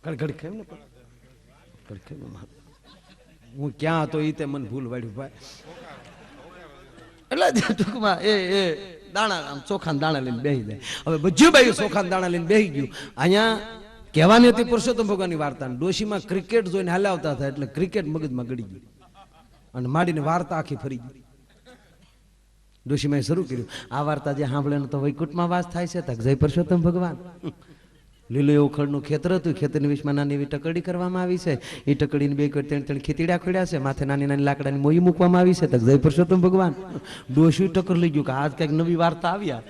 કડકડ કેમ ને હું ક્યાં હતો એ તે મને ભૂલ વાળ્યું ભાઈ. એટલે ટૂંકમાં એ દાણા આમ ચોખા દાણા લઈને બેસી જાય. હવે બધું બાયું ચોખા દાણા લઈને બેસી ગયું. અહીંયા કહેવાની હતી પુરુષોત્તમ ભગવાનની વાર્તા. ડોશીમાં ક્રિકેટ જોઈને હાલ્યા આવતા હતા એટલે ક્રિકેટ મગજમાં ગળી ગયું અને માંડીને વાર્તા આખી ફરી ગઈ. ડોશીમાં શરૂ કર્યું, આ વાર્તા જે સાંભળે તો વૈકુંઠમાં વાસ થાય છે. તક જય પુરુષોત્તમ ભગવાન. લીલું એવું ખડનું ખેતર હતું. ખેતરની વિશમાં નાની એવી ટકડી કરવામાં આવી છે. એ ટકડીની બે ત્રણ ખેતીડા ખોડ્યા છે. માથે નાની નાની લાકડાની મોઈ મૂકવામાં આવી છે. તક જય પુરુષોત્તમ ભગવાન. ડોશી ટક્કર લઈ ગયું કે આજ કઈક નવી વાર્તા આવ્યા.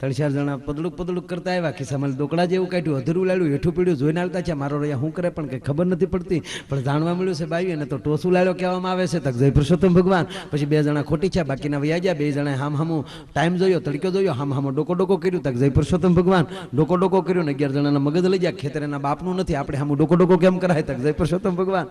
3-4 જણા પદડુક કરતા આવ્યા. ખિસ્સામાં દોકડા જેવું કાઢ્યું, અધૂરું લાડ્યું, હેઠું પીડ્યું, જોઈને આવતા છે મારો રહ્યા શું કરે પણ કઈ ખબર નથી પડતી. પણ જાણવા મળ્યું છે બાયું એને તો ટોસું લાડ્યો કહેવામાં આવે છે. તક જય પુરુષોત્તમ ભગવાન. પછી 2 જણા ખોટી છે, બાકીના વયા ગયા. 2 જણા હામું ટાઈમ જોયો, તડક્યો જોયો, હામો ડોકો કર્યું. તક જય પુરુષોત્તમ ભગવાન. ડોકો કર્યું ને 11 જણાના મગજ લઈ ગયા. ખેતર એના બાપનું નથી, આપણે હામું ડોકો કેમ કરાય? તક જય પુરુષોત્તમ ભગવાન.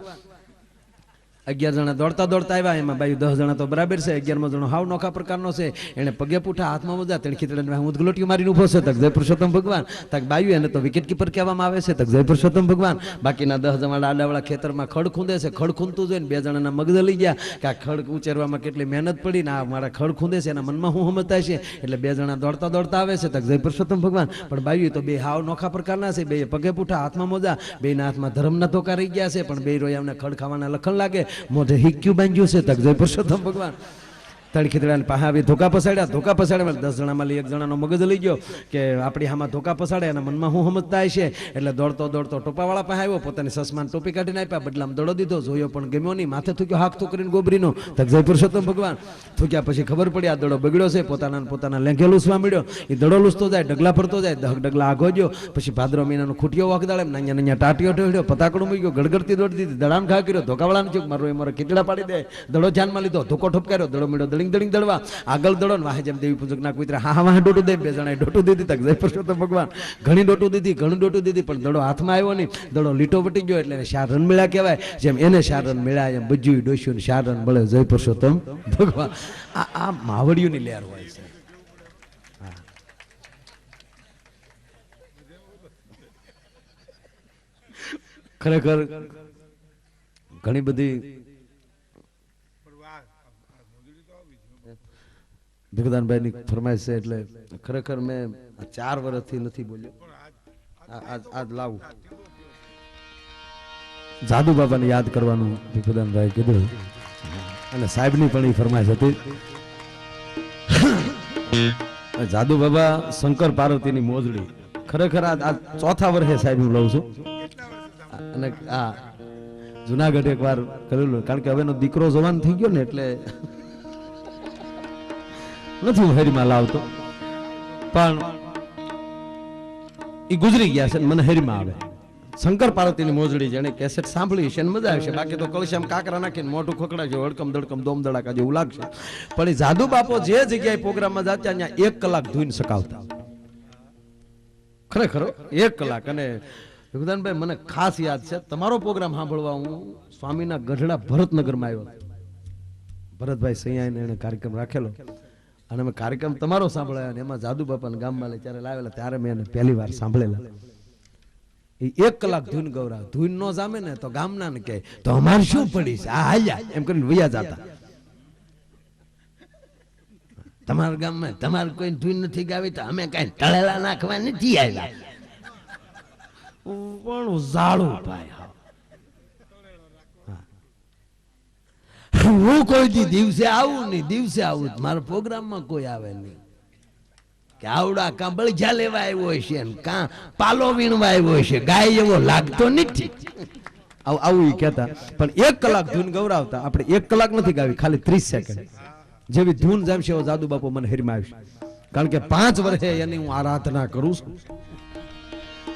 11 જણા દોડતા આવ્યા. એમાં બાયું 10 જણા તો બરાબર છે. 11મો જણો હાવ નોખા પ્રકારનો છે. એને પગે પૂઠા હાથમાં મોજા તણખી તળે ઉદગલોટીઓ મારીને ઉભો છે. તક જય પુરુષોત્તમ ભગવાન. તક બાયું એને તો વિકેટ કીપર કહેવામાં આવે છે. તક જય પુરુષોત્તમ ભગવાન. બાકીના 10 જણા આડાવાળા ખેતરમાં ખડ ખૂંદે છે. ખડ ખૂંદતું જોઈને 2 જણાના મગજ લઈ ગયા કે આ ખડ ઉચેરવામાં કેટલી મહેનત પડી ને આ મારા ખડ ખૂંદે છે. એના મનમાં શું સમજતા છે એટલે 2 જણા દોડતા આવે છે. તક જય પુરુષોત્તમ ભગવાન. પણ બાયું તો 2 હાવ નોખા પ્રકારના છે. 2 પગે પૂઠા હાથમાં મોજા, 2ના હાથમાં ધર્મના ધોકા રહી ગયા છે. પણ 2 રોયાને ખડ ખાવાના લખણ લાગે. મોઢે હિક્યું બાંધ્યું છે. તક જય પુરુષોત્તમ ભગવાન. તળખીતળાને પાસે આવી ધોકા પસાડ્યા. 10 જણામાં 1 જણાનો મગજ લઈ ગયો કે આપણી આમાં ધોકા પસાડે. એના મનમાં શું સમજતા છે એટલે દોડતો ટોપાવાળા પાસે આવ્યો. પોતાની સસમાન ટોપી કાઢીને આપ્યા. બદલામાં દડો દીધો. જોયો પણ ગમ્યો નહીં. માથે થૂક્યો હાક કરીને ગોબરીનો. તક જય પુરુષોત્તમ ભગવાન. થૂક્યા પછી ખબર પડી આ દડો બગડ્યો છે. પોતાના લેંઘે લૂસવા મળ્યો. એ દડો લૂસતો જાય, ડગલા ફરતો જાય, 10 ડગલા આગો ગયો. પછી ભાદરવા મહિનાનો ખૂટિયો વાગદાડે, નાના ટાટીઓ ઢળ્યો, પતાકડું મૂક્યો, ગડગડતી દોડી દીધી, દડામ ઘા કર્યો. ધોકાવાળાને ચૂક મારો કીચડા પાડી દે. દડો ધ્યાનમાં લીધો, ધોકો ઠપકાર્યો, દડો મળ્યો, દળિંગ દળવા આગળ દડો વાહે જેમ દેવી પૂજકના કુતરા હા વાહ ડોટું દે. 2 જણાએ ડોટું દીધી. તક જય પુરુષોત્તમ ભગવાન. ઘણી ડોટું દીધી પણ દડો હાથમાં આવ્યો નહીં. દડો લીટો વટી ગયો એટલે 4 રન મેળા કહેવાય. જેમ એને 4 રન મેળા એમ બજ્જુ ડોસ્યું 4 રન મળે. જય પુરુષોત્તમ ભગવાન. આ માવડીઓની લહેર હોય છે. ખરેખર ઘણી બધી ભગદાનભાઈ ની ફરમાઈશ છે એટલે ખરેખર મેં 4 વર્ષથી નથી બોલ્યો. આજ લાવું જાદુ બાબાને યાદ કરવાનું ભગદાનભાઈ કીધું અને સાહેબની પણ એ ફરમાઈશ હતી. જાદુ બાબા શંકર પાર્વતીની મોજડી. ખરેખર આ 4થા વર્ષે સાહેબ હું લઉં છું. અને આ જુનાગઢ એકવાર કરેલું કારણ કે હવેનો દીકરો જવાન થઈ ગયો ને એટલે નથી હું હેરીમાં લાવતો. પણ એ ગુજરી ગયા છે મને હેરીમાં આવે. શંકર પાર્વતીની મોજડી જેને કેસેટ સાંભળી છે મજા આવશે. બાકી તો કળશામાં કાકરા નાખીને મોઢું ખોખડાજો, હડકમ દડકમ દોમ દડાકા જેવું લાગશે. પણ એ જાદુ બાપો જે જગ્યાએ પ્રોગ્રામમાં જાતા ત્યાં 1 કલાક ધૂન સકાવતા. ખરેખર 1 કલાક. અને ભગદાનભાઈ મને ખાસ યાદ છે તમારો પ્રોગ્રામ સાંભળવા હું સ્વામીના ગઢડા ભરતનગરમાં આવ્યો. ભરતભાઈ સૈયાને એને કાર્યક્રમ રાખેલો અને અમે કાર્યક્રમ તમારો સાંભળ્યા અને એમાં જાદુ બાપાને ગામમાં લઈ ત્યારે લાવેલા. ત્યારે મેં એને પહેલી વાર સાંભળેલા. એ 1 કલાક ધૂન ગૌરાવ. ધૂન નો જામે ને તો ગામના ને કહે તો અમારે શું પડી છે આ હાલ્યા એમ કરીને વયા જતા. તમારા ગામમાં તમારે કોઈ ધૂન નથી ગાવી તો અમે કઈ તળેલા નાખવા નથી આવ્યા. પણ ઝાડું ભાઈ હું કોઈ દિવસે આવું નહીં, દિવસે આવું મારા પ્રોગ્રામમાં કોઈ આવે નહીં. કે આવડા કાં બળજા લેવા આવ્યો છે ને કાં પાલો વીણવા આવ્યો છે, ગાય એવો લાગતો નથી. આવું કહેતા. પણ 1 કલાક ધૂન ગૌરાવતા. આપણે 1 કલાક નથી ગાવી, ખાલી 30 સેકન્ડ. જેવી ધૂન જમશે એવો જાદુ બાપુ મને હેરીમાં આવશે. કારણ કે 5 વર્ષે એની હું આરાધના કરું છું.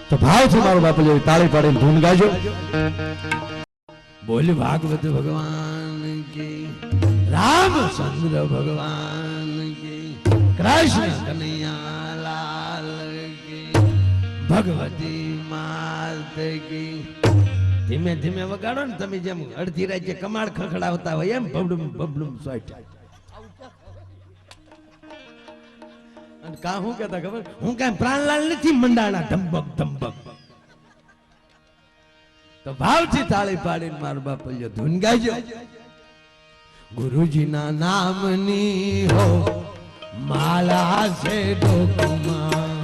તો ભાવથી મારો બાપુ જેવી તાળી પાડીને ધૂન ગાજો. બોલ ભાગવત ભગવાન કી, રામચંદ્ર ભગવાન કી, કૃષ્ણ કનૈયા લાલ કી, ભગવતી માત કી. ધીમે ધીમે વગાડો ને તમે જેમ અડધી રાતે કમાડ ખખડાવતા હોય એમ ભબડુમ ભબડુમ સોટ. કા હું કહેતા ખબર, હું કઈ પ્રાણલાલ નથી મંડાણા ધંબક ધંબક. તો ભાવથી તાળી પાડીને મારો બાપ ધૂન ગાજો. ગુરુજીના નામની હો માલા છે ડોકમાં,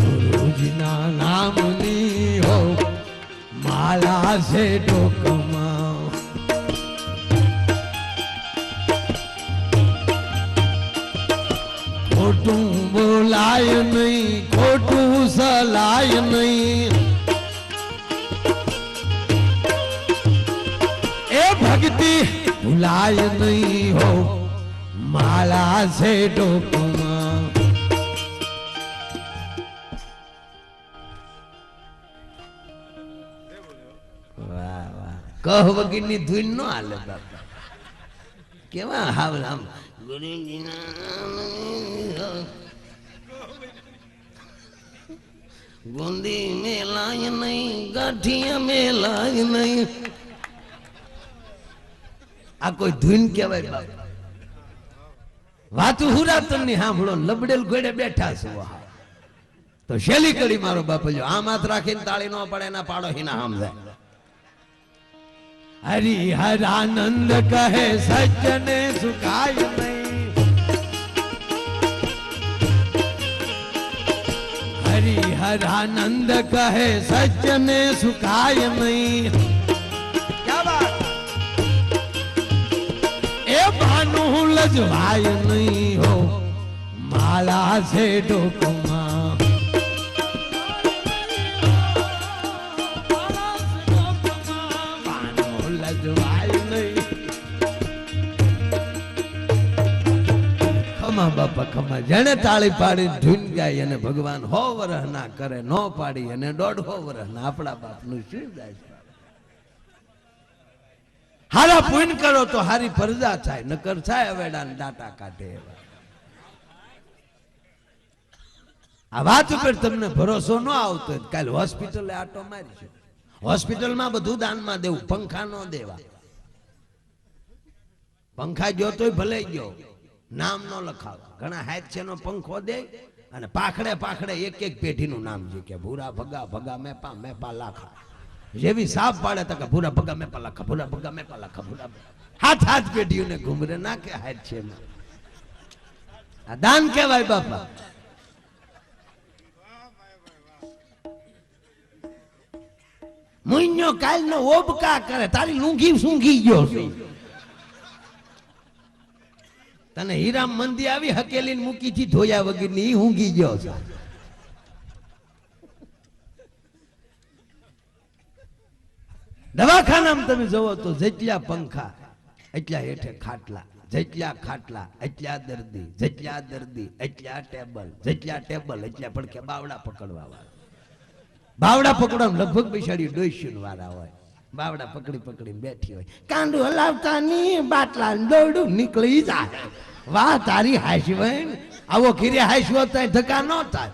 ગુરુજીના નામની હો માલા છે ડોકમાં. ખોટું બોલાય નહીં, ખોટું સલાય નહીં, એ ભક્તિ ભૂલાય નહીં હો માલા છે ડોકમાં. વાહ વાહ, કહ વગરની ધૂન નો હાલે બાપા. કેવા હાવલામ ગુંદી મેલાય નહીં, ગાંઠિયા મેલાય નહીં. આ કોઈ ધૂન કહેવાય બાપા? વાતું હુરાતન ની સાંભળો, લબડેલ ઘોડે બેઠા છો. તો શેલી કરી મારો બાપા જો આમ હાથ રાખીને તાળી નો પડે એના પાડો હિના સમજાય. હરિહરાનંદ કહે સજ્જને સુખાય નહીં, હરિહરાનંદ કહે સજ્જને સુખાય નહીં. ક્યા વાત? એ બાનું લજવાય નહીં હો માલા છે ડોકમાં. બાનું લજવાય નહીં. ખમા બાપા ખમા, જેને તાળી પાડી ધૂન ગાય અને ભગવાન 100 વર્ષ ના કરે, નો પાડી અને 150 વર્ષ ના. આપણા બાપ નું શું જાય છે? હારા પુણ્ય કરો તો હારી પ્રજા થાય, નકર થાય અવેડા દાટા કાઢે. આ વાત ઉપર તમને ભરોસો ન આવતો કાલે હોસ્પિટલે આટો મારી. હોસ્પિટલમાં બધું દાનમાં દેવું, પંખા નો દેવા. પંખા ગયો તોય ભલે ગયો, નામ નો લખાવ. ઘણા હાથ છે નો પંખો દે અને પાખડે પાખડે એક એક પેઢીનું નામ છે કે ભૂરા ભગા ભગા મેપા મેપા લાખા. જેવી સાફ પાડે તો કે ભૂરા ભગા મેપા લાખા, ભૂરા ભગા મેપા લાખા, ભૂરા હાથ હાથ પેઢીઓને ઘુમરે નાખે હાથ છે. આ દાન કહેવાય બાપા. મુન્યો કાલ નો ઓબકા કરે, તારી લૂંઘી સૂંઘી ગયો છે. તને હીરામ મંદી આવી હકેલીને મૂકી થી ધોયા વગર ની ઊંઘી ગયો છે. દવાખાનામાં તમે જોવો તો જેટલા પંખા એટલા હેઠે ખાટલા, જેટલા ખાટલા એટલા દર્દી, જેટલા દર્દી એટલા ટેબલ, જેટલા ટેબલ એટલા પડકે બાવડા પકડવા વાળા. બાવડા પકડવા લગભગ બિચારી 200 વાળા હોય. બાવડા પકડી પકડીને બેઠી હોય, કાંડું હલાવતા ની બાટલા દોડું નીકળી જાય. વાહ તારી હાસી બહેન, આવો ઘીરે હાસ્યો થાય ધક્કા ન થાય.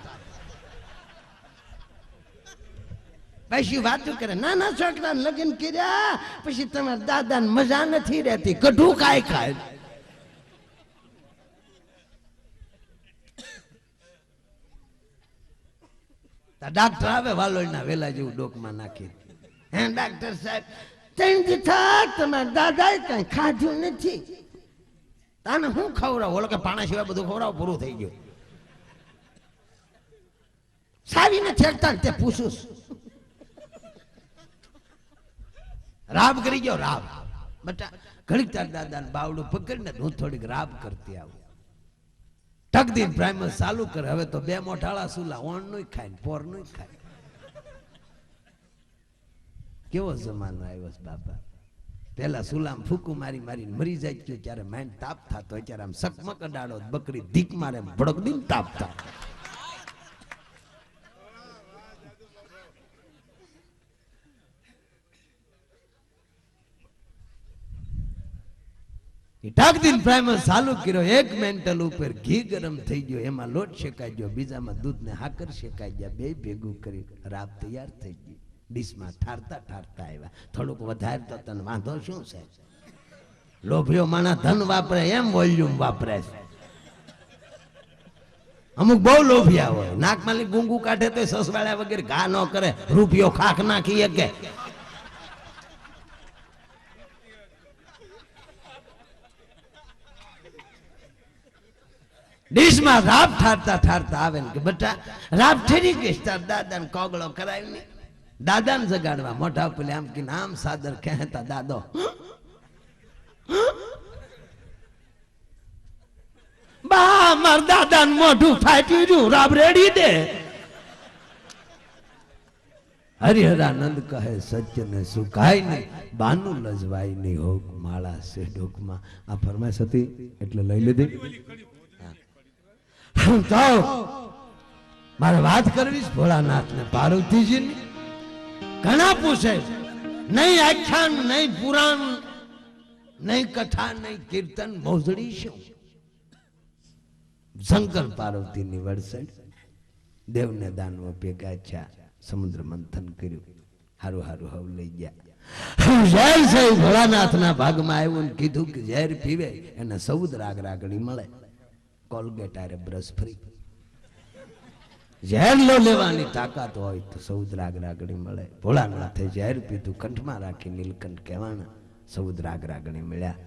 પછી વાતો કરે, નાના છોકરા લગ્ન કર્યા પછી તમારા દાદા ને મજા નથી રહેતી, કઢું કાય ખાય. ડાક્ટર આવે વાલોડના વેલા જેવું ડોકમાં નાખી, હે ડાક્ટર સાહેબ 3 દી થાક તમારા દાદાએ કઈ ખાધું નથી. તાને હું ખવડાવ? ઓલો કે પાણા સિવાય બધું ખવડાવ, પૂરું થઈ ગયું. સારી નથી એકતા તે પૂછું. રાબ કરી ગયો, રાબ બટા ઘડીક તાર દાદાને બાવડું પકડીને હું થોડીક રાબ કરતી આવું. ટકદીન પ્રાઇમર ચાલુ કરે. હવે તો 2 મોઢાળા સુલા, ઓણ નું ખાય ને પોર નું ખાય. કેવો જમાનો આવ્યો છે બાપા. પેલા સુલામ ફૂકું મારી મારીને મરી જાય ગયો, ત્યારે માઇન્ડ તાપ થતો, ત્યારે આમ સકમક અડાડો, બકરી ધીક મારે ભડક દીન તાપ થાય. ટાકદીન પ્રાઇમર ચાલુ કર્યો, 1 મેન્ટલ ઉપર ઘી ગરમ થઈ ગયો, એમાં લોટ શેકાઈ ગયો, બીજામાં દૂધ ને હાકર શેકાઈ ગયા, 2 ભેગું કરી રાબ તૈયાર થઈ ગઈ. ડીશમાં ઠારતા ઠારતા આવ્યા. થોડુંક વધારે તો તને વાંધો શું છે? લોભિયો માણા ધન વાપરે એમ વોલ્યુમ વાપરે છે. અમુક બહુ લોભિયા હોય, નાકમાંથી ગુંગુ કાઢે તો સસવાળ્યા વગેરે ઘા ન કરે, રૂપિયો ખાખ નાખી કે ડીશમાં રાબ ઠારતા ઠારતા આવે ને કે બટા રાબ ઠેરી ગઈ, તાર દાદાને કોગળો કરાવી ને દાદાને જગાડવા મોઢા પેલે આમ કે નામ સાદર કહેતા દાદો બા માર દાદાને મોઢું ફાટ્યું રહ્યું, રાબ રેડી દે. હરિહરાનંદ કહે સત્ય ને સુકાય નહીં, બાનું લજવાય નહીં, હોક માળા છે ડોકમાં. આ ફરમાઈશ હતી એટલે લઈ લીધી. તો મારે વાત કરવી ભોળાનાથ ને પાર્વતીજી ની. ઘણા પૂછે નહીં આખ્યાન, નહીં પુરાણ, નહીં કથા, નહીં કીર્તન, મોજડી શું? શંકર પાર્વતી ની વડસડ દેવને દાનવો ભેગા થયા, સમુદ્ર મંથન કર્યું, હારું હારું હવ લઈ ગયા. ઝેર છે ભોળાનાથ ના ભાગમાં આવ્યું ને કીધું કે ઝેર પીવે એને 14 રાગ રાગડી મળે, કોલગેટ આરે બ્રશ ફ્રી. ઝેર લો લેવાની તાકાત હોય તો 14 રાગ રાગડી મળે. ભોળાનાથે ઝેર પીધું, કંઠમાં રાખી નીલકંઠ કહેવાના, 14 રાગ રાગડી મળ્યા.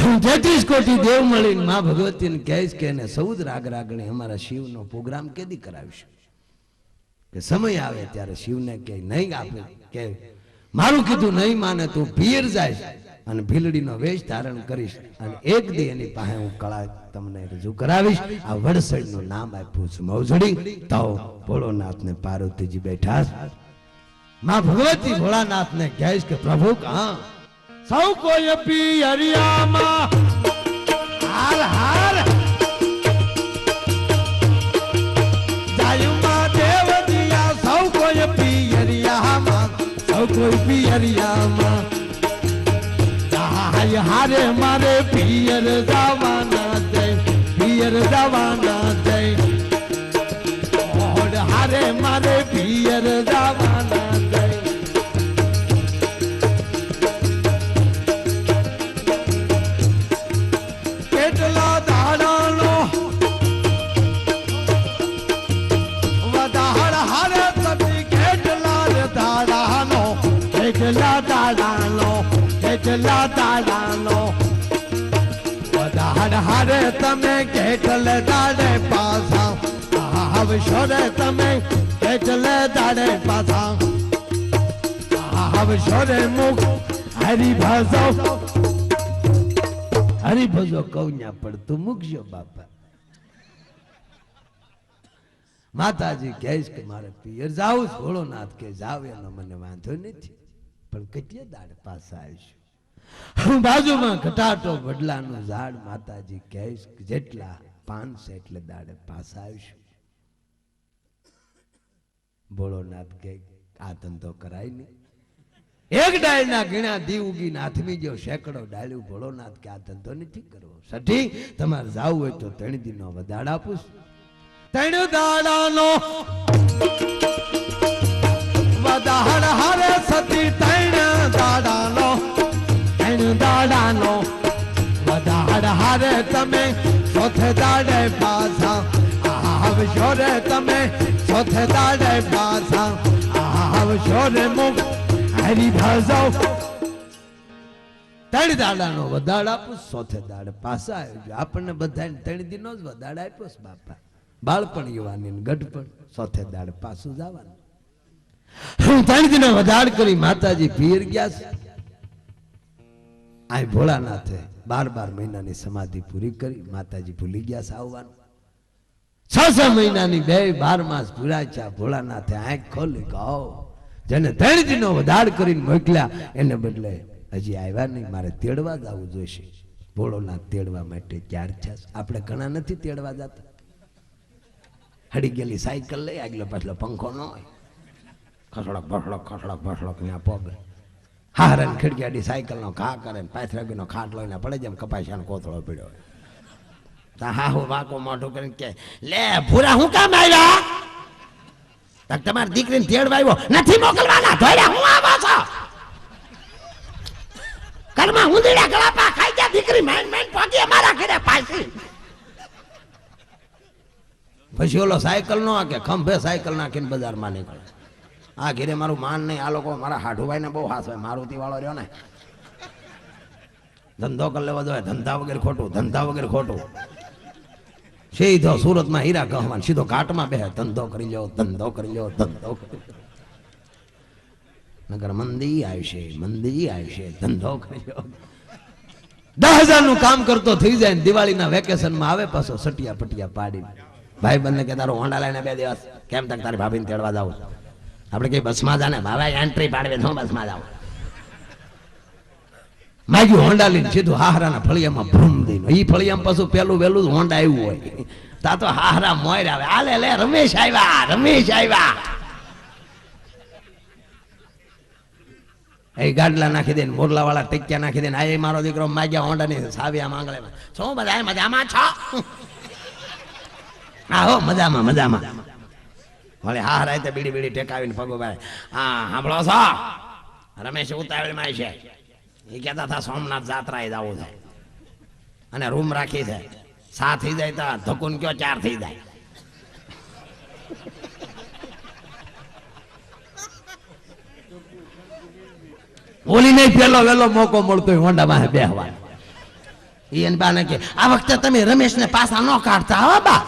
33 કોટી દેવ મળીને માં ભગવતીને કહે કે એને 14 રાગ રાગણી અમારા શિવનો પ્રોગ્રામ કેદી કરાવીશું, કે સમય આવે ત્યારે શિવને કે નહીં આપે, કે મારું કીધું નહીં માને તું પિયર જાય અને ભીલડીનો વેશ ધારણ કરીશ અને એક દી એની પાસે હું કળા તમને રજૂ કરાવીશ. આ વડસડનું નામ આપ્યું છે મોજડી. તો ભોળોનાથ ને પાર્વતીજી બેઠા, માં ભગવતી ભોળાનાથ ને કહે કે પ્રભુ હા સૌ કોઈ પિયરિયામાં હાર હાર જાયુમાં દેવ દિયા, સૌ કોઈ પિયરિયામાં, સૌ કોઈ પિયરિયામાં જાય હારે મારે પિયર જવાના જય, પિયર જવાના જય, ઓડ હારે મારે પિયર જવાના જય. કેટલા દાડાનો વધાર હારે સતી, કેટલા દાડાનો, કેટલા દાડાનો, કેટલા દાડાનો વધાર હારે તમે, કેટલે દાડે પાછા આવશો રે તમે, કેટલે દાડે પાછા આવશો રે મુખ હરિભજો, હરિભજો કૌન્યા પડતું મૂકજો બાપા. માતાજી કહેશ કે મારે પિયર જાવ, ભોળોનાથ કે જાવ એનો મને વાંધો નથી, પણ કેટલે દાડે પાછા આવીશું. બાજુમાં ઘટાટો વડલાનું ઝાડ, માતાજી કહેશ કે જેટલા પાન છે એટલે દાડે પાછા આવીશું. ભોળોનાથ કે આ ધંધો કરાય નહીં. એક ડાળના ગીણા દી ઉગીને હાથમી જો સેંકડો ડાળ્યું. ભોળોનાથ કે આ ધંધો નથી કરવો. સઠી તમારે જાવું હોય તો 3 દીનો વધાડ આપું. 3 દાડાનો વધાડ હારે સતી, 3 દાડાનો, 3 દાડાનો વધાડ હારે તમે, ચોથે દાડે પાછા આવશો રે તમે, ચોથે દાડે પાછા આવશો રે મુખ હરિભજો. 3 દાડાનો વધાડ આપું, ચોથે દાડે પાછા આવજો. આપણને બધાને 3 દિનો જ વધાડ આપ્યો છે બાપા. બાળપણ યુવાની ગઢપણ, ચોથે દાડે પાછું જવાનું. 3 દિનો વધાડ કરી માતાજી પીર ગયા છે. આ ભોળાનાથે 12 મહિનાની સમાધિ પૂરી કરી. માતાજી ભૂલી ગયા છે આવવાનું. 6 મહિનાની 12 માસ પૂરા છે. ભોળાનાથે આંખ ખોલી કહો જેને 3 દિનો વધાડ કરીને મોકલ્યા એને બદલે હજી આવ્યા નહીં, મારે તેડવા જવું જોઈશે. ભોળોનાથ તેડવા માટે તૈયાર છે. આપણે ઘણા નથી તેડવા જતા. હડી ગયેલી સાયકલ લઈ આગલો પાછલો પંખો ન હોય, ખસડક ભસડક ખસડક ભસડક ત્યાં પગ હારણ ખીડકી સાયકલ નો ઘા કરે, પાથરાગીનો ખાટ લઈને પડે જેમ કપાસિયાનો કોથળો પીડ્યો. હા હું વાકો મોઢું કરીને કે લે ભૂરા હું કામ આવ્યા? તમારી દીકરીને તેડવા આવ્યો નથી મોકલવાના, ધોળ્યા હું આવો છો? ઘરમાં હુંદીડા ગળાપા ખાઈ ગયા દીકરી માઈન માઈન પોકી અમારા ઘરે પાછી. પછી ઓલો સાયકલ નો કે ખંભે સાયકલ નાખીને બજારમાં નીકળે. આ ઘેરે મારું માન નહીં. આ લોકો મારા હાઠુભાઈ ને બહુ હાથ હોય. મારુતિ વાળો રહ્યો ને, ધંધો કરી લેવો જોઈએ. ધંધા વગર ખોટું, ધંધા વગર ખોટું. સીધો સુરતમાં હીરા કહવાન સીધો ઘાટમાં બેહે. ધંધો કરી લો, ધંધો કરી લો, ધંધો કરી લો. નગર મંદી આવશે, મંદી આવશે, ધંધો કરી લો. 10,000 નું કામ કરતો થઈ જાય ને દિવાળીના વેકેશનમાં આવે પાછો સટિયા પટિયા પાડી. ભાઈ બંને કે તારો હોન્ડા લઈને 2 દિવસ કેમ તક તારી ભાભીને તેડવા જાવ. આપણે કઈ બસમાં જાને ભાઈ એન્ટ્રી પાડવે તો બસમાં જાવ. માગ્યું હોન્ડા લઈને સીધું હાહરાના ફળિયામાં ભ્રૂમ દઈને. ઈ ફળિયામાં પાછું પેલું વેલું જ હોન્ડા આવ્યું હોય. તા તો હાહરા મોર આવે. આલે લે રમેશ આવ્યા, રમેશ આવ્યા. એ ગાડલા નાખી દે, મોરલા વાળા ટેક્યા નાખી દે. આ મારો દીકરો માગ્યા હોન્ડા ની સાવ્યા માંગલે. શું બધા મજામાં છો? હા હો મજામાં મજામાં. વળી હા રાતે બીડી બીડી ટેકાવીને પગો ભાઈ હા સાંભળો છો, રમેશ ઉતાવળમાં છે. એ કહેતા હતા સોમનાથ જાત્રાએ જવું છે અને રૂમ રાખી છે. 7 થઈ જાય તો ધકુન કયો 4 થઈ જાય. ઓલી નહીં પેલો વેલો મોકો મળતો હોય હોન્ડામાં બેહવા. એને બાને કે આ વખતે તમે રમેશને પાછા ન કાઢતા હો બા.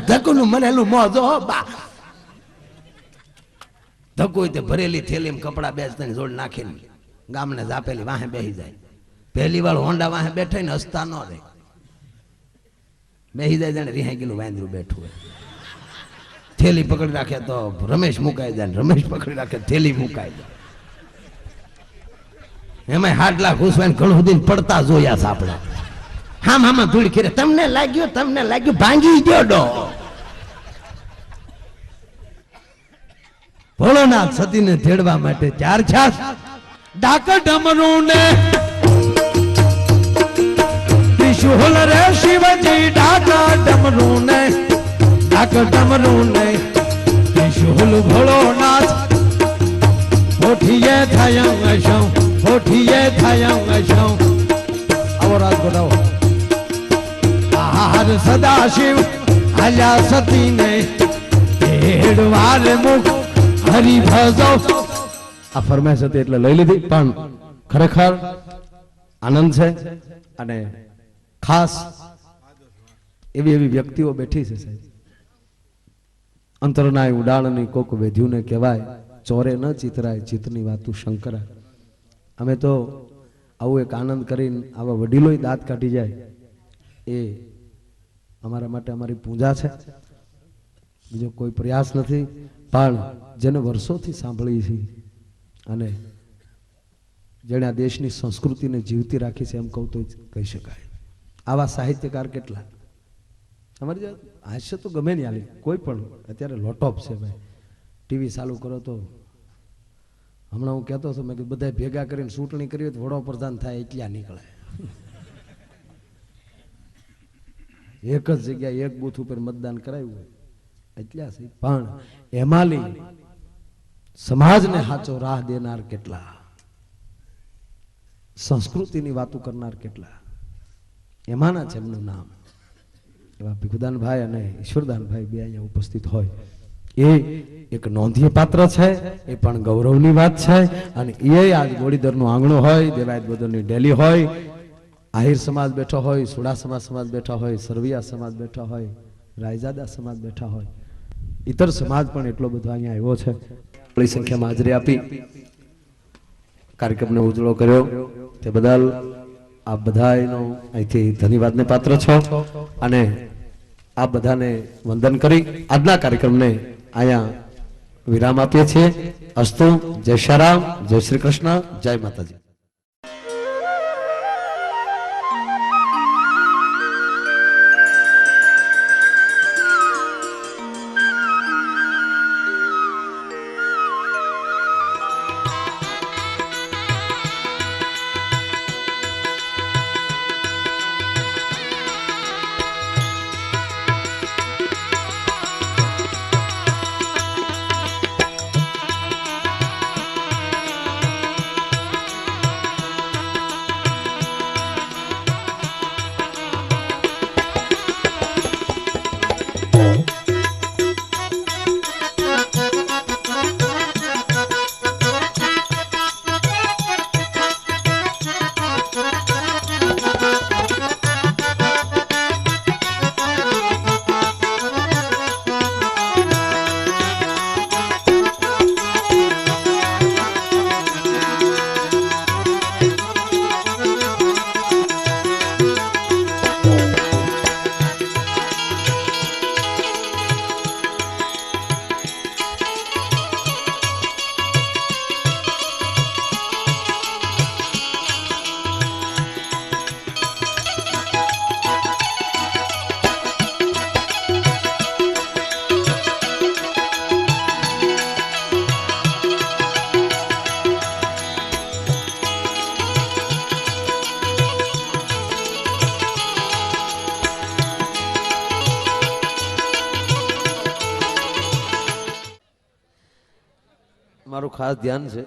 ધકુનું મનેલું મોજો હો બા. ધકુ તે ભરેલી થેલીમાં કપડા બેસતા જોડ નાખીને ગામને જાપેલી વાહે બેસી જાય. પહેલી વાર હોન્ડા વાહે બેઠા ને હસતા ન રહે. બેસી જાય જાણે રિહાઈ ગયેલું વાંદરું બેઠું હોય. થેલી પકડી રાખે તો રમેશ મુકાઈ જાય, રમેશ પકડી રાખે થેલી મુકાઈ જાય. એમાં હાડલા ઘૂસવાને ઘણું સુધી પડતા જોયા છે આપણે. હામ હામાં ધૂળ ખીરે. તમને લાગ્યું ભાંગી ગયો ડો. ભોળોનાથ સતીને તેડવા માટે 4 છાસ ડાકર ડમરું ને ત્રિશુલ રે શિવજી. ડાકર ડમરું ને, ડાકર ડમરું ને ત્રિશુલ ભોળોનાથ. હોઠીએ થયા અશૌ, હોઠીએ થયા અશૌ. આવો રાજકોટ આવો. આહાર સદાશિવ આલ્યા સતીને તેડવાર મુખ હરી ભજો. આ ફરમાઈશ હતી એટલે લઈ લીધી, પણ ખરેખર આનંદ છે. અને ખાસ એવી વ્યક્તિઓ બેઠી છે સાહેબ. અંતરના ઉડાણની કોક વેધ્યુને કહેવાય, ચોરે ન ચિતરાય ચિત્તની વાતું શંકરા. અમે તો આવું એક આનંદ કરીને આવા વડીલોય દાંત કાઢી જાય એ અમારા માટે અમારી પૂજા છે. બીજો કોઈ પ્રયાસ નથી. પણ જેને વર્ષોથી સાંભળી છે અને જેણે આ દેશની સંસ્કૃતિને જીવતી રાખી છે એમ કહું તો કહી શકાય. આવા સાહિત્યકાર કેટલા અમારી જાત. હાસ્ય તો ગમે નહીં હાલી કોઈ પણ. અત્યારે લોટોપ છે ભાઈ. ટીવી ચાલુ કરો તો હમણાં હું કહેતો હતો મેં કે બધા ભેગા કરીને ચૂંટણી કરી તો વડોપ્રધાન થાય એટલા નીકળે. એક જ જગ્યાએ એક બૂથ ઉપર મતદાન કરાવ્યું હોય એટલા છે. પણ એમાંલી સમાજને સાચો રાહ દેનાર કેટલા, સંસ્કૃતિની વાતો કરનાર કેટલા, એમાંના છે એમનું નામ. એવા ભીખુદાનભાઈ અને ઈશ્વરદાનભાઈ બે અહીંયા ઉપસ્થિત હોય એ એક નોંધ્ય પાત્ર છે. એ પણ ગૌરવની વાત છે. અને એ આજ ગોળીદરનું આંગણું હોય, દેવાયત બધોની ડેલી હોય, આહિર સમાજ બેઠો હોય, સુડાસમા સમાજ બેઠા હોય, સરવૈયા સમાજ બેઠા હોય, રાયજાદા સમાજ બેઠા હોય, ઇતર સમાજ પણ એટલો બધો અહીંયા આવ્યો છે. બડી સંખ્યામાં હાજરી આપી કાર્યક્રમને ઉજળો કર્યો તે બદલ આપ બધાનો અહીંથી ધન્યવાદને પાત્ર છો. અને આપ બધાને વંદન કરી આજના કાર્યક્રમને અહીંયા વિરામ આપીએ છીએ. અસ્તુ. જય શ્રી રામ, જય શ્રી કૃષ્ણ, જય માતાજી. મારું ખાસ ધ્યાન છે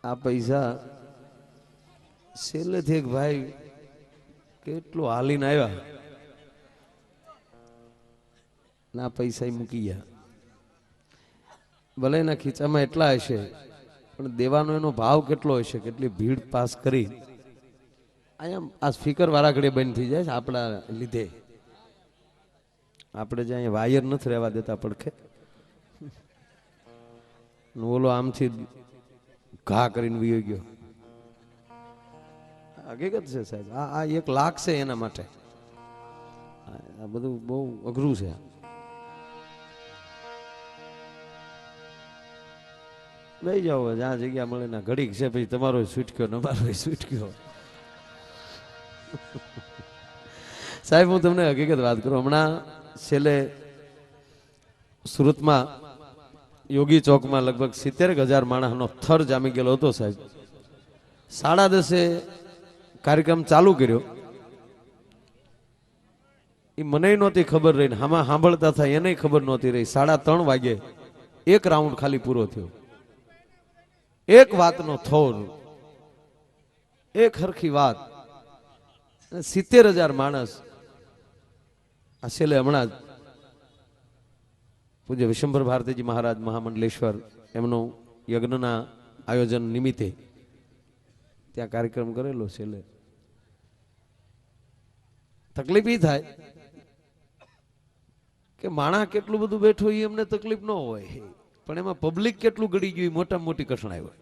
આ પૈસા છેલ્લેથી એક ભાઈ કેટલું હાલીને આવ્યા ના પૈસા મૂકી ગયા. ભલે એના ખીચામાં એટલા હશે પણ દેવાનો એનો ભાવ કેટલો હશે, કેટલી ભીડ પાસ કરી અહીંયા આ સ્પીકર વાળા ઘડે બંધ થઈ જાય છે આપણા લીધે. આપણે જે અહીંયા વાયર નથી રહેવા દેતા પડખે, ઓલો આમથી ઘા કરીને વીયો ગયો. હકીકત છે સાહેબ, આ 1 લાખ છે એના માટે. આ બધું બહુ અઘરું છે. લઈ જાઓ જ્યાં જગ્યા મળે ને ઘડીક છે પછી તમારો છૂટક્યો અમારો છૂટક્યો. સાહેબ હું તમને હકીકત વાત કરું, હમણાં છેલ્લે સુરતમાં યોગી ચોકમાં લગભગ 70,000 માણસનો થર જામી ગયેલો હતો સાહેબ. 10:30 કાર્યક્રમ ચાલુ કર્યો, એ મને નહોતી ખબર રહી, આમાં સાંભળતા થાય એને ખબર નહોતી રહી. 3:30 વાગે એક રાઉન્ડ ખાલી પૂરો થયો. એક વાતનો થોર, એક હરખી વાત, 70,000 માણસ. આ છેલ્લે હમણાં જ પૂજ્ય વિશંભર ભારતીજી મહારાજ મહામંડલેશ્વર એમનું યજ્ઞના આયોજન નિમિત્તે ત્યાં કાર્યક્રમ કરેલો. છેલ્લે તકલીફ એ થાય કે માણસ કેટલું બધું બેઠું એ એમને તકલીફ ન હોય, પણ એમાં પબ્લિક કેટલું ગળી ગયું મોટા મોટી કઠણાઈ હોય.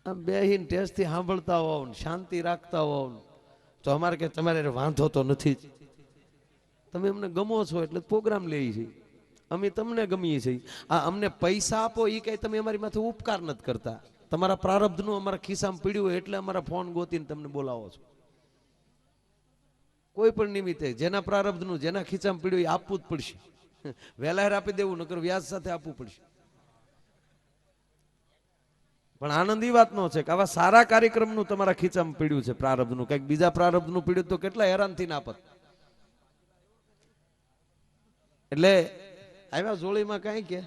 આમ બેહીને ટેસ્ટથી સાંભળતા હોવ, શાંતિ રાખતા હોવ તો અમારે કે તમારે વાંધો તો નથી જ, તમે અમને ગમો છો એટલે પ્રોગ્રામ લઈએ છીએ, અમે તમને ગમીએ છીએ. આ અમને પૈસા આપો એ કઈ તમે અમારી માથે ઉપકાર નથી કરતા. તમારા પ્રારબ્ધનું અમારા ખિસ્સામાં પીડ્યું હોય એટલે અમારા ફોન ગોતીને તમને બોલાવો છો. કોઈ પણ નિમિત્તે જેના પ્રારબ્ધનું જેના ખિસ્સામાં પીડ્યું એ આપવું જ પડશે. વહેલા આપી દેવું, નકર વ્યાજ સાથે આપવું પડશે. પણ આનંદ એ વાતનો છે કે આવા સારા કાર્યક્રમનું તમારા ખીચામાં પીડ્યું છે પ્રારબ્ધનું, કંઈક બીજા પ્રારબ્ધનું પીડ્યું તો કેટલા હેરાનથી ના પત. એટલે આવ્યા જોડીમાં કઈ કે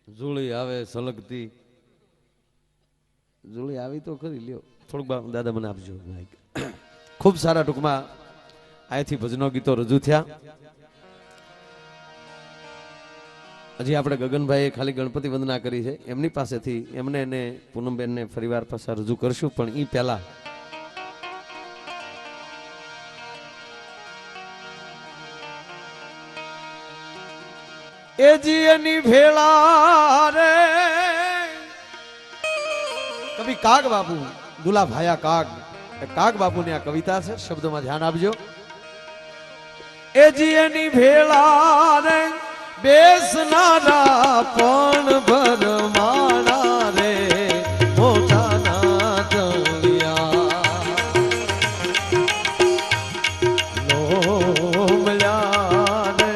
જોડી આવે સલગતી, જોડી આવી તો ખરી, લ્યો થોડુંક દાદા મને આપજો. ખૂબ સારા ટૂંકમાં અહીંથી ભજનો ગીતો રજૂ થયા. હજી આપણે ગગનભાઈએ ખાલી ગણપતિ વંદના કરી છે, એમની પાસેથી એમને એને પૂનમબેનને ફરીવાર પાછા રજૂ કરશું. પણ એ પહેલા એજી એની ભેળા રે કવિ કાગ બાપુ દુલા ભાયા કાગ, કાગ બાપુની આ કવિતા છે, શબ્દોમાં ધ્યાન આપજો. એજી એની ભેળા રે બેસનારા પણ ભરમાણા રે મોટાના જળિયા લોમલ્યા રે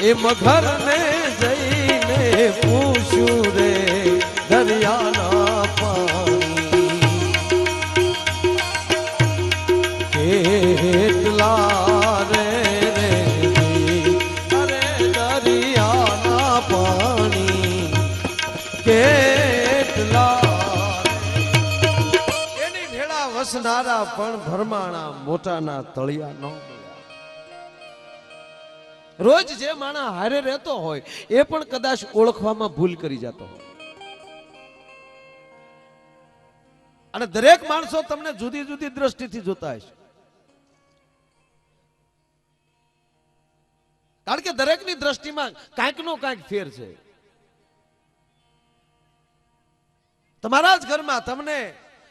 એ મગર ને જઈને પૂછ્યું રે દરિયાના પાણી કેટલા રે અરે દરિયાના પાણી કેટલા એની ભેળા વસનાર વસનારા પણ ભરમાણા મોટાના તળિયા ન મળ્યા. રોજ જે માણા હારે રહેતો હોય એ પણ કદાચ ઓળખવામાં ભૂલ કરી જતો હોય. અને દરેક માણસો તમને જુદી જુદી દ્રષ્ટિથી જોતા હશે, કારણ કે દરેકની દ્રષ્ટિમાં કાંઈક નો કાંઈક ફેર છે. તમારા જ ઘરમાં તમને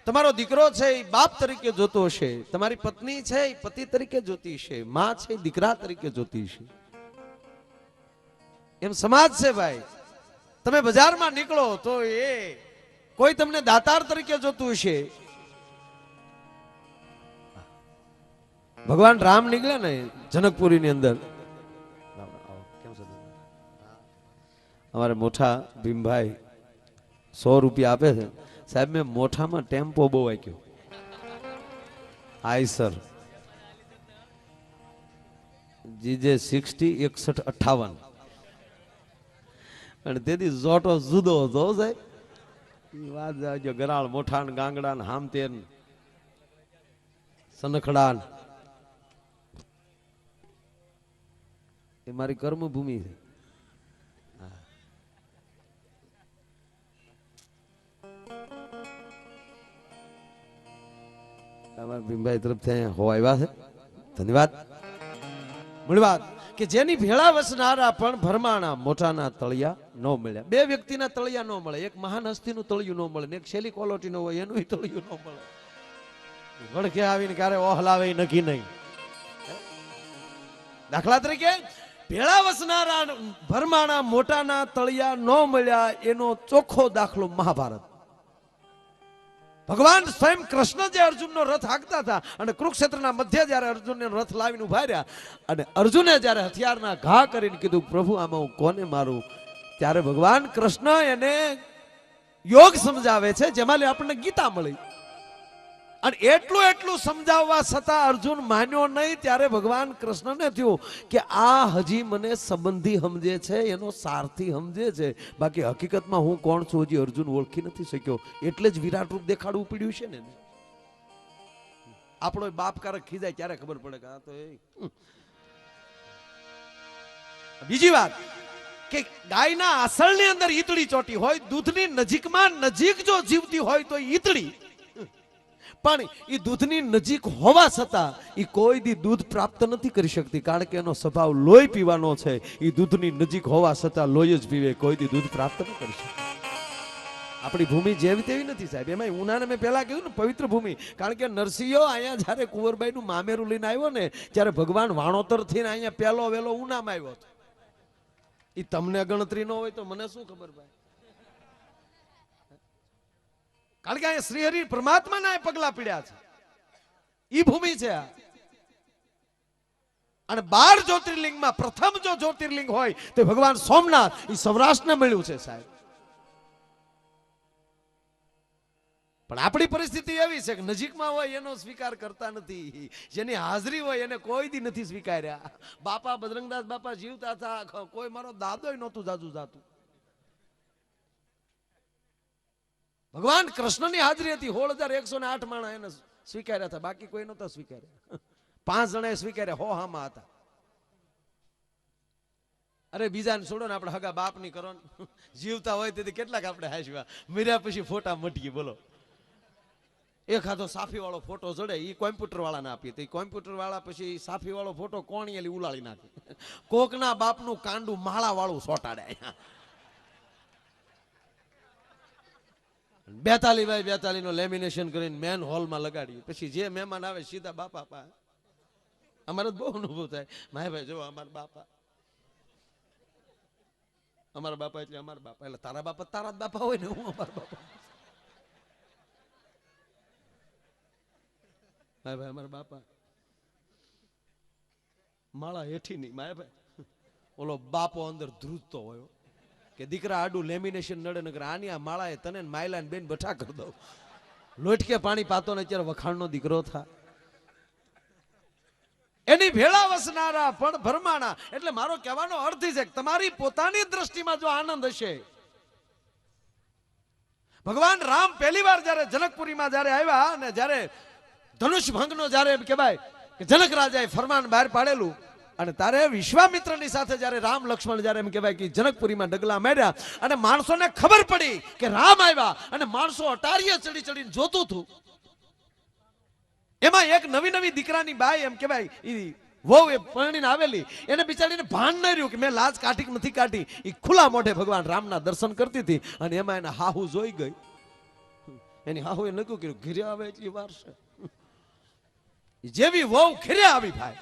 તમારો દીકરો છે એ બાપ તરીકે જોતો હશે, તમારી પત્ની છે એ પતિ તરીકે જોતી હશે, માં છે એ દીકરા તરીકે જોતી હશે. એમ સમાજ છે ભાઈ. તમે બજારમાં નીકળો તો એ કોઈ તમને દાતાર તરીકે જોતું હશે. ભગવાન રામ નીકળ્યા ને જનકપુરી ની અંદર, અમારે મોટા ભીમભાઈ 100 રૂપિયા આપે છે. સાહેબ મેં મોઠામાં ટેમ્પો બહુ આક્યો, આઈ સર જીજે 60 61 58, અને તેથી જોટો જુદો હતો સાહેબ. વાત જાજો, ગરાળ મોઠા ને ગાંગડા ને હામતેર સનખડા એ મારી કર્મભૂમિ છે. અમારા ભીમભાઈ તરફથી અહીંયા હો આવ્યા છે, ધન્યવાદ. મૂળ વાત કે જેની ભેળા વસનારા પણ ભરમાણા મોટાના તળિયા ન મળ્યા. બે વ્યક્તિના તળિયા ન મળે, એક મહાન હસ્તીનું તળિયું ન મળે ને એક શેલી ક્વોલિટી નો હોય એનું તળિયું ન મળે. વડકે આવીને ક્યારે ઓહલાવે નક્કી નહીં. દાખલા તરીકે ભેળા વસનારા ભરમાણા મોટાના તળિયા ન મળ્યા એનો ચોખ્ખો દાખલો મહાભારત. ભગવાન સ્વયં કૃષ્ણ જે અર્જુનનો રથ હાંકતા હતા અને કુરુક્ષેત્રના મધ્ય જ્યારે અર્જુનને રથ લાવીને ઉભા રહ્યા અને અર્જુને જ્યારે હથિયારના ઘા કરીને કીધું પ્રભુ આમાં હું કોને મારું, ત્યારે ભગવાન કૃષ્ણ એને યોગ સમજાવે છે, જેમાં આપણને ગીતા મળી. અને એટલું સમજાવવા છતાં અર્જુન માન્યો નહીં. ત્યારે ભગવાન કૃષ્ણને થયું કે આ હજી મને સંબંધી સમજે છે, એનો સારથી સમજે છે, બાકી હકીકતમાં હું કોણ છું હજી અર્જુન ઓળખી નથી શક્યો. એટલે જ વિરાટ રૂપ દેખાડવું પડ્યું છે ને. આપણો બાપ કારક ખીજાય ત્યારે ખબર પડે કે આ તો એ. બીજી વાત કે ગાયના આસળની અંદર ઈતળી ચોટી હોય, દૂધની નજીકમાં નજીક જો જીવતી હોય તો ઈતળી, પણ એ દૂધની નજીક હોવા છતાં એ કોઈ દી દૂધ પ્રાપ્ત નથી કરી શકતી, કારણ કે એનો સ્વભાવ લોહી પીવાનો છે. એ દૂધની નજીક હોવા છતાં લોહી જ પીવે, કોઈ દી દૂધ પ્રાપ્ત ન કરી શકે. આપણી ભૂમિ જેવી તેવી નથી સાહેબ. એમાં ઉનાને મેં પહેલા કીધું ને પવિત્ર ભૂમિ, કારણ કે નરસિંહો અહીંયા જયારે કુંવરબાઈ નું મામેરું લઈને આવ્યો ને ત્યારે ભગવાન વાણોતર થી અહીંયા પહેલો વેલો ઉનામાં આવ્યો હતો. એ તમને ગણતરી ન હોય તો મને શું ખબર ભાઈ, કારણ કે અહીંયા શ્રી હરિ પરમાત્માના પગલા પીડ્યા છે. ઈ ભૂમિ છે આ. અને 12 જ્યોતિર્લિંગમાં પ્રથમ જો જ્યોતિર્લિંગ હોય તો ભગવાન સોમનાથ, એ સૌરાષ્ટ્રને મળ્યું છે સાહેબ. પણ આપણી પરિસ્થિતિ એવી છે કે નજીકમાં હોય એનો સ્વીકાર કરતા નથી, જેની હાજરી હોય એને કોઈ દી નથી સ્વીકાર્યા. બાપા બજરંગદાસ બાપા જીવતા હતા, કોઈ મારો દાદોય નહોતું જાજુ જાતું. ભગવાન કૃષ્ણની હાજરી હતી, 16,108 માણસ એને સ્વીકાર્યા હતા, બાકી કોઈ નહોતા સ્વીકાર્યા. 5 જણાએ સ્વીકાર્યા, 100 હામાં હતા. અરે બીજાને છોડો ને, આપણે હગા બાપ ની કરો, જીવતા હોય તેથી કેટલાક આપણે હાશવા, મર્યા પછી ફોટા મટીએ. બોલો, એખાદો સાફી વાળો ફોટો જડે, એ કોમ્પ્યુટર વાળા ને આપીએ તો કોમ્પ્યુટર વાળા પછી સાફી વાળો ફોટો કોણીએલી ઉલાળી નાખે. કોકના બાપનું કાંડું માળા વાળું સોટાડે. 42x42 નો લેમિનેશન કરીને મેન હોલમાં લગાડીએ, પછી જે મહેમાન આવે સીધા બાપા પા. અમારે બહુ અનુભવ થાય, માય ભાઈ જો અમારા બાપા, અમારા બાપા એટલે અમારા બાપા, એટલે તારા બાપા તારા જ બાપા હોય ને, હું અમારા બાપા. માય ભાઈ અમારા બાપા માળા હેઠી નહીં, માય ભાઈ ઓલો બાપો અંદર ધ્રુજતો હોય કે દીકરા આડું લેમિનેશન નડે નગર આની આ માળાએ તને માયલા ને બેન બઠા કરી દઉં. લોટકે પાણી પાતો ને અત્યારે વખાણનો દીકરો થા. એની ભેળા વસનારા પણ ભરમાણા. એટલે મારો કહેવાનો અર્થ છે કે તમારી પોતાની દ્રષ્ટિમાં જો આનંદ હશે. ભગવાન રામ પહેલી વાર જયારે જનકપુરીમાં જયારે આવ્યા અને જયારે ધનુષ ભંગનો જ્યારે એમ કહેવાય કે જનક રાજાએ ફરમાન બહાર પાડેલું અને તારે વિશ્વામિત્રની સાથે જ્યારે રામ લક્ષ્મણ જ્યારે એમ કહેવાય કે જનકપુરીમાં ડગલા માર્યા અને માણસોને ખબર પડી કે રામ આવ્યા અને માણસો અટારીએ ચડી ચડીને જોતું હતું. એમાં એક નવી નવી દીકરાની બાઈ એમ કહેવાય ઈ વહુ એ પરણીને આવેલી, એને બિચારીને ભાન ન રહ્યું કે મેં લાજ કાઢી કે નથી કાઢી. એ ખુલ્લા મોઢે ભગવાન રામના દર્શન કરતી હતી અને એમાં એને હાહુ જોઈ ગઈ. એની હાહુએ નક્કી કર્યું ઘરે આવે એટલી વાર છે. જેવી વહુ ઘરે આવી ભાઈ,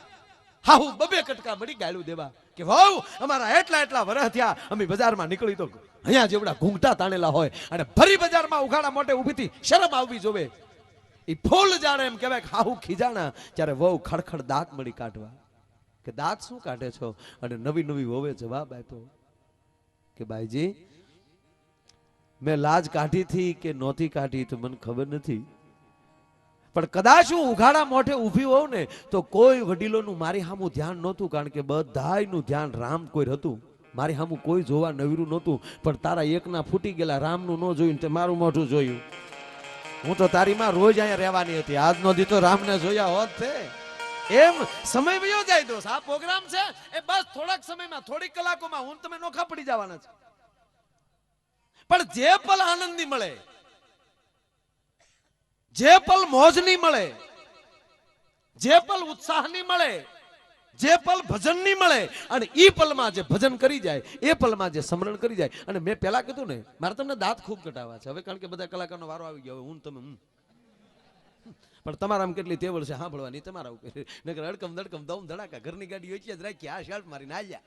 હાહુ બબે કટકા મળી ગાળું દેવા કે વહુ અમારા એટલા વર્ષ થયા અમે બજારમાં નીકળી તો અહીંયા જેવડા ઘૂંઘટા તાણેલા હોય અને ભરી બજારમાં ઉઘાડા મોટે ઊભી હતી, શરમ આવવી જોવે. એ ફૂલ જાણે એમ કહેવાય કે હાહુ ખીજાણા ત્યારે વહુ ખડખડ દાંત મળી કાઢવા કે દાંત શું કાઢે છો? અને નવી નવી વહુએ જવાબ આપ્યો કે બાઈજી મેં લાજ કાઢી હતી કે નહોતી કાઢી તો મને ખબર નથી, પણ કદાચ હું ઉઘાડા મોઢે ઊભી હોઉં ને તો કોઈ વડીલોનું મારી સામું ધ્યાન નહોતું, કારણ કે બધાયનું ધ્યાન રામ કોઈ હતું. મારી સામું કોઈ જોવા નવીરું નહોતું, પણ તારા એકના ફૂટી ગયેલા રામનું ન જોયું તે મારું મોઢું જોયું. હું તો તારી માં રોજ અહીંયા રહેવાની હતી, આજનો દી તો રામને જોયા હોત છે. એમ સમય વયો જાય દોસ્ત. આ પ્રોગ્રામ છે એ બસ થોડાક સમયમાં થોડીક કલાકોમાં હું તમે નોખા પડી જવાના છે. પણ જે પલ આનંદની મળે, જે પલ મોજની મળે, જે પલ ઉત્સાહની મળે, જે પલ ભજનની મળે અને ઈ પલમાં જે ભજન કરી જાય, એ પલમાં જે સ્મરણ કરી જાય. અને મેં પહેલા કીધું ને મારે તમને દાંત ખૂબ કટાવા છે હવે, કારણ કે બધા કલાકારનો વારો આવી ગયો. હવે હું તમે પણ તમારામાં કેટલી તેવડ છે સાંભળવાની તમારા ઉપર. નકર અડકમ દડકમ દમ ધડાકા ઘરની ગાડી વેચી જ રાખી, આ શાર્ટ મારી નાલ્યા.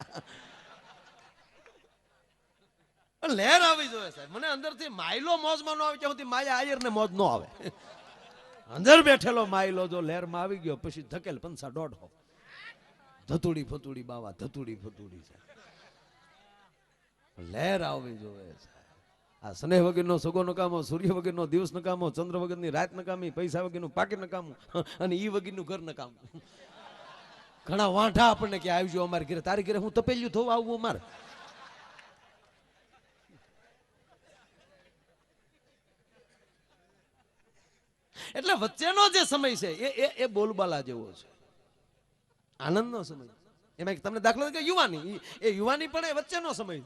લહેર આવી જોઈએ સાહેબ. મને અંદરથી માયલો મોજમાં ન આવે ત્યાં સુધી માયા આયર ને મોજ ન આવે. અંદર બેઠેલો માયલો જો લહેરમાં આવી ગયો પછી ધકેલ પંસા દોઢો. ધતુડી ફતુડી બાવા ધતુડી ફતુડી છે. લહેર આવવી જોઈએ છે. આ સ્નેહ વગરનો સગો નકામો, સૂર્ય વગરનો દિવસ નકામો, ચંદ્ર વગરની રાત નકામી, પૈસા વગરનું પાકીટ નકામું અને ઈ વગરનું ઘર નકામું. ઘણા વાંઢા આપણને કે આવજો અમારે ઘરે, તારી ઘરે હું તપેલ્યું થવું આવવું અમારે. એટલે વચ્ચેનો જે સમય છે એ બોલબાલા જેવો છે, આનંદનો સમય. એમાં તમને દાખલો કે યુવાની, એ યુવાની પણ એ વચ્ચેનો સમય.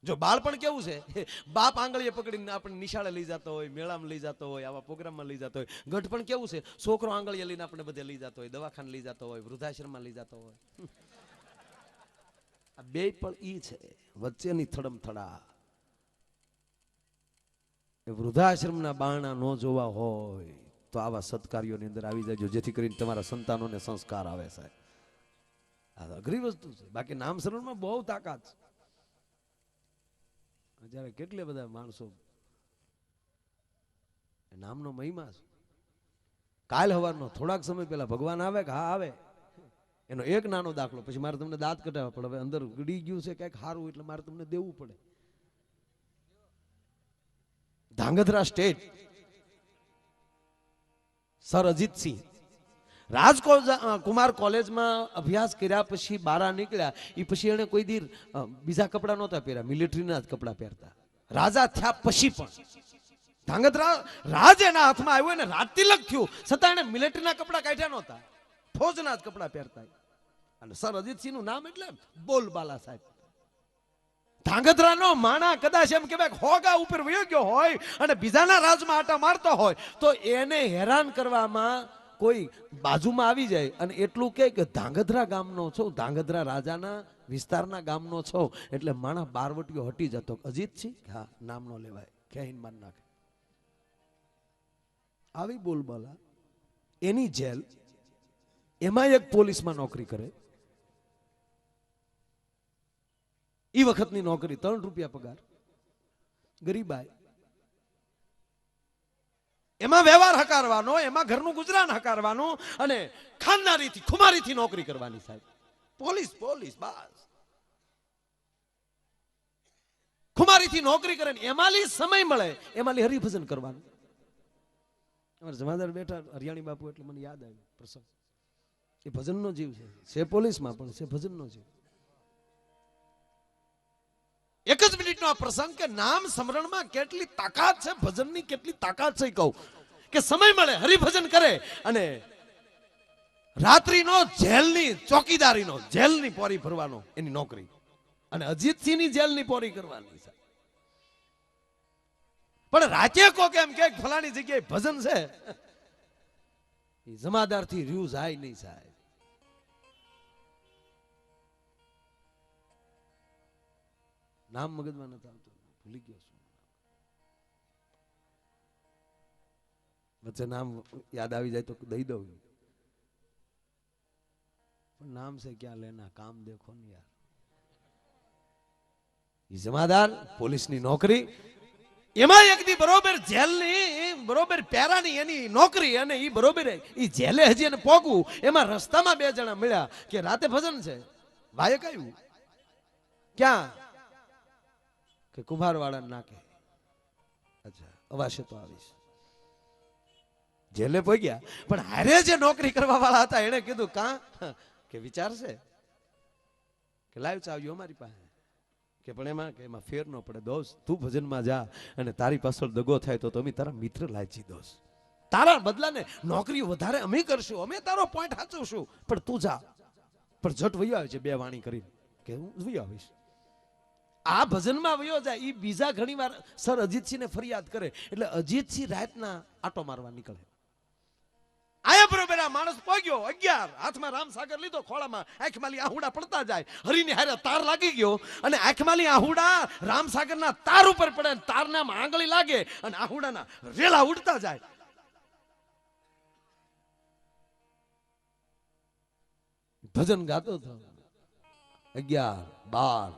જો બાળપણ કેવું છે, બાપ આંગળીએ પકડીને આપણે નિશાળે લઈ જતો હોય, મેળામાં લઈ જતો હોય, આવા પ્રોગ્રામમાં લઈ જતો હોય. ગઢ પણ કેવું છે, છોકરો આંગળીએ લઈને આપણે બધે લઈ જતો હોય, દવાખાને લઈ જતો હોય, વૃદ્ધાશ્રમમાં લઈ જતો હોય. આ બે પણ ઈ છે વચ્ચેની થડમ થડા. એ વૃદ્ધાશ્રમના બારણા ન જોવા હોય તો આવા સત્કાર્યોની અંદર આવી જાજો, જેથી કરીને તમારા સંતાનોને સંસ્કાર આવે છે. આ અઘરી વસ્તુ છે. બાકી નામ સ્મરણમાં બહુ તાકાત છે. જ્યારે કેટલે બધા માણસો નામનો મહિમા છે. કાલ સવારનો થોડાક સમય પહેલા ભગવાન આવે કે હા આવે, એનો એક નાનો દાખલો. પછી મારે તમને દાંત કઢાવવા પડે. હવે અંદર ગળી ગયું છે કંઈક સારું એટલે મારે તમને દેવું પડે. ધાંગધ્રા સ્ટેટ સર અજીતસિંહ રાજકોટ કુમાર કોલેજમાં અભ્યાસ કર્યા પછી બારા નીકળ્યા. એ પછી એને કોઈ દી બીજા કપડા નહોતા પહેર્યા, મિલિટરીના જ કપડા પહેરતા. રાજા થયા પછી પણ ધાંગધ્રા રાજ એના હાથમાં આવ્યો ને રાજ તિલક થયું, છતાં એને મિલિટરીના કપડા કાઢ્યા નહોતા, ફૌજના જ કપડા પહેરતા. અને સર અજીતસિંહ નું નામ એટલે બોલબાલા સાહેબ. ધાંગધ્રાનો માણા કદાચ એમ કહેવાય હોગા ઉપર વયો ગયો હોય અને બીજાના રાજમાં આટા મારતો હોય તો એને હેરાન કરવામાં કોઈ બાજુમાં આવી જાય અને એટલું કહે કે ધાંગધ્રા ગામનો છો, ધાંગધ્રા રાજાના વિસ્તારના ગામનો છો, એટલે માણા બારવટીઓ હટી જતો. અજીતસિંહ હા નામ નો લેવાય, કહીને માર નાખે. આવી બોલબાલા. એની જેલ, એમાં એક પોલીસમાં નોકરી કરે. ઈ વખતની નોકરી 3 રૂપિયા પગાર, ગરીબાઈ. એમાં વ્યવહાર હકારવાનો, એમાં ઘરનું ગુજરાન હકારવાનું અને ખાનદારીથી ખુમારીથી નોકરી કરવાની સાહેબ. પોલીસ પોલીસ બસ ખુમારીથી નોકરી કરે ને એમાંલી સમય મળે એમાંલી હરિભજન કરવાનું. અમારા જમાદાર બેઠા હરિયાણી બાપુ એટલે મને યાદ આવ્યું પ્રસંગ. એ ભજનનો જીવ છે પોલીસમાં પણ છે ભજનનો જીવ. એક જ મિનિટનો આ પ્રસંગ કે નામ સ્મરણમાં કેટલી તાકાત છે, ભજનની કેટલી તાકાત છે કહું કે સમય મળે હરિભજન કરે અને રાત્રિનો જેલની ચોકીદારીનો જેલની પોરી ભરવાનો એની નોકરી અને અજીતસિંહની જેલની પોરી કરવાની છે. પણ રાતે કો કેમ કે ફલાણી જગ્યાએ ભજન છે એ જમાદારથી રહ્યું જાય નહીં સાહેબ. નામ મગજમાં નથી આવતું, ભૂલી ગયો છું. વચ્ચે નામ યાદ આવી જાય તો દઈ દઉં. પણ નામ से क्या लेना, काम देखो ને યાર. એ જમાદાર પોલીસની નોકરી, એમાં એક દી બરોબર જેલની બરોબર પેરાની એની નોકરી અને એ બરોબર એ જેલે હજી એને પોગવું એમાં રસ્તામાં બે જણા મળ્યા કે રાતે ભજન છે. વાયક આવ્યું ક્યાં કે કુંભારવાળા નાકે. અચ્છા અવાશે તો આવીશ. જેલે પહોંચ્યા પણ હારે જે નોકરી કરવા વાળા હતા એને કીધું કાં કે વિચાર છે કે લાઈવ ચાવ્યું અમારી પાસે કે પણ એમાં ફેર ન પડે દોસ્ત, તું ભજનમાં જા અને તારી પાછળ દગો થાય તો અમે તારા મિત્ર લાજી દોસ્ત, તારા બદલાને નોકરી વધારે અમે કરશું, અમે તારો પોઈન્ટ સાચવશું, પણ તું જા. પણ જટ વયો આવે છે બે વાણી કરીને કે હું વયો આવીશ. આ ભજનમાં વયો જાય એ બીજા ઘણી વાર સર અજીતસિંહને ફરિયાદ કરે એટલે અજીતસિંહ રાતના આટો મારવા નીકળે. આયા બરોબર આ માણસ પહોંચ્યો 11 હાથમાં રામસાગર લીધો, ખોળામાં આંખમાંથી આહુડા પડતા જાય, હરીની હારે તાર લાગી ગયો અને આંખમાંથી આહુડા રામસાગરના તાર ઉપર પડે, તારના આંગળી લાગે અને આહુડાના રેલા ઉડતા જાય. ભજન ગાતો હતો 11, 12,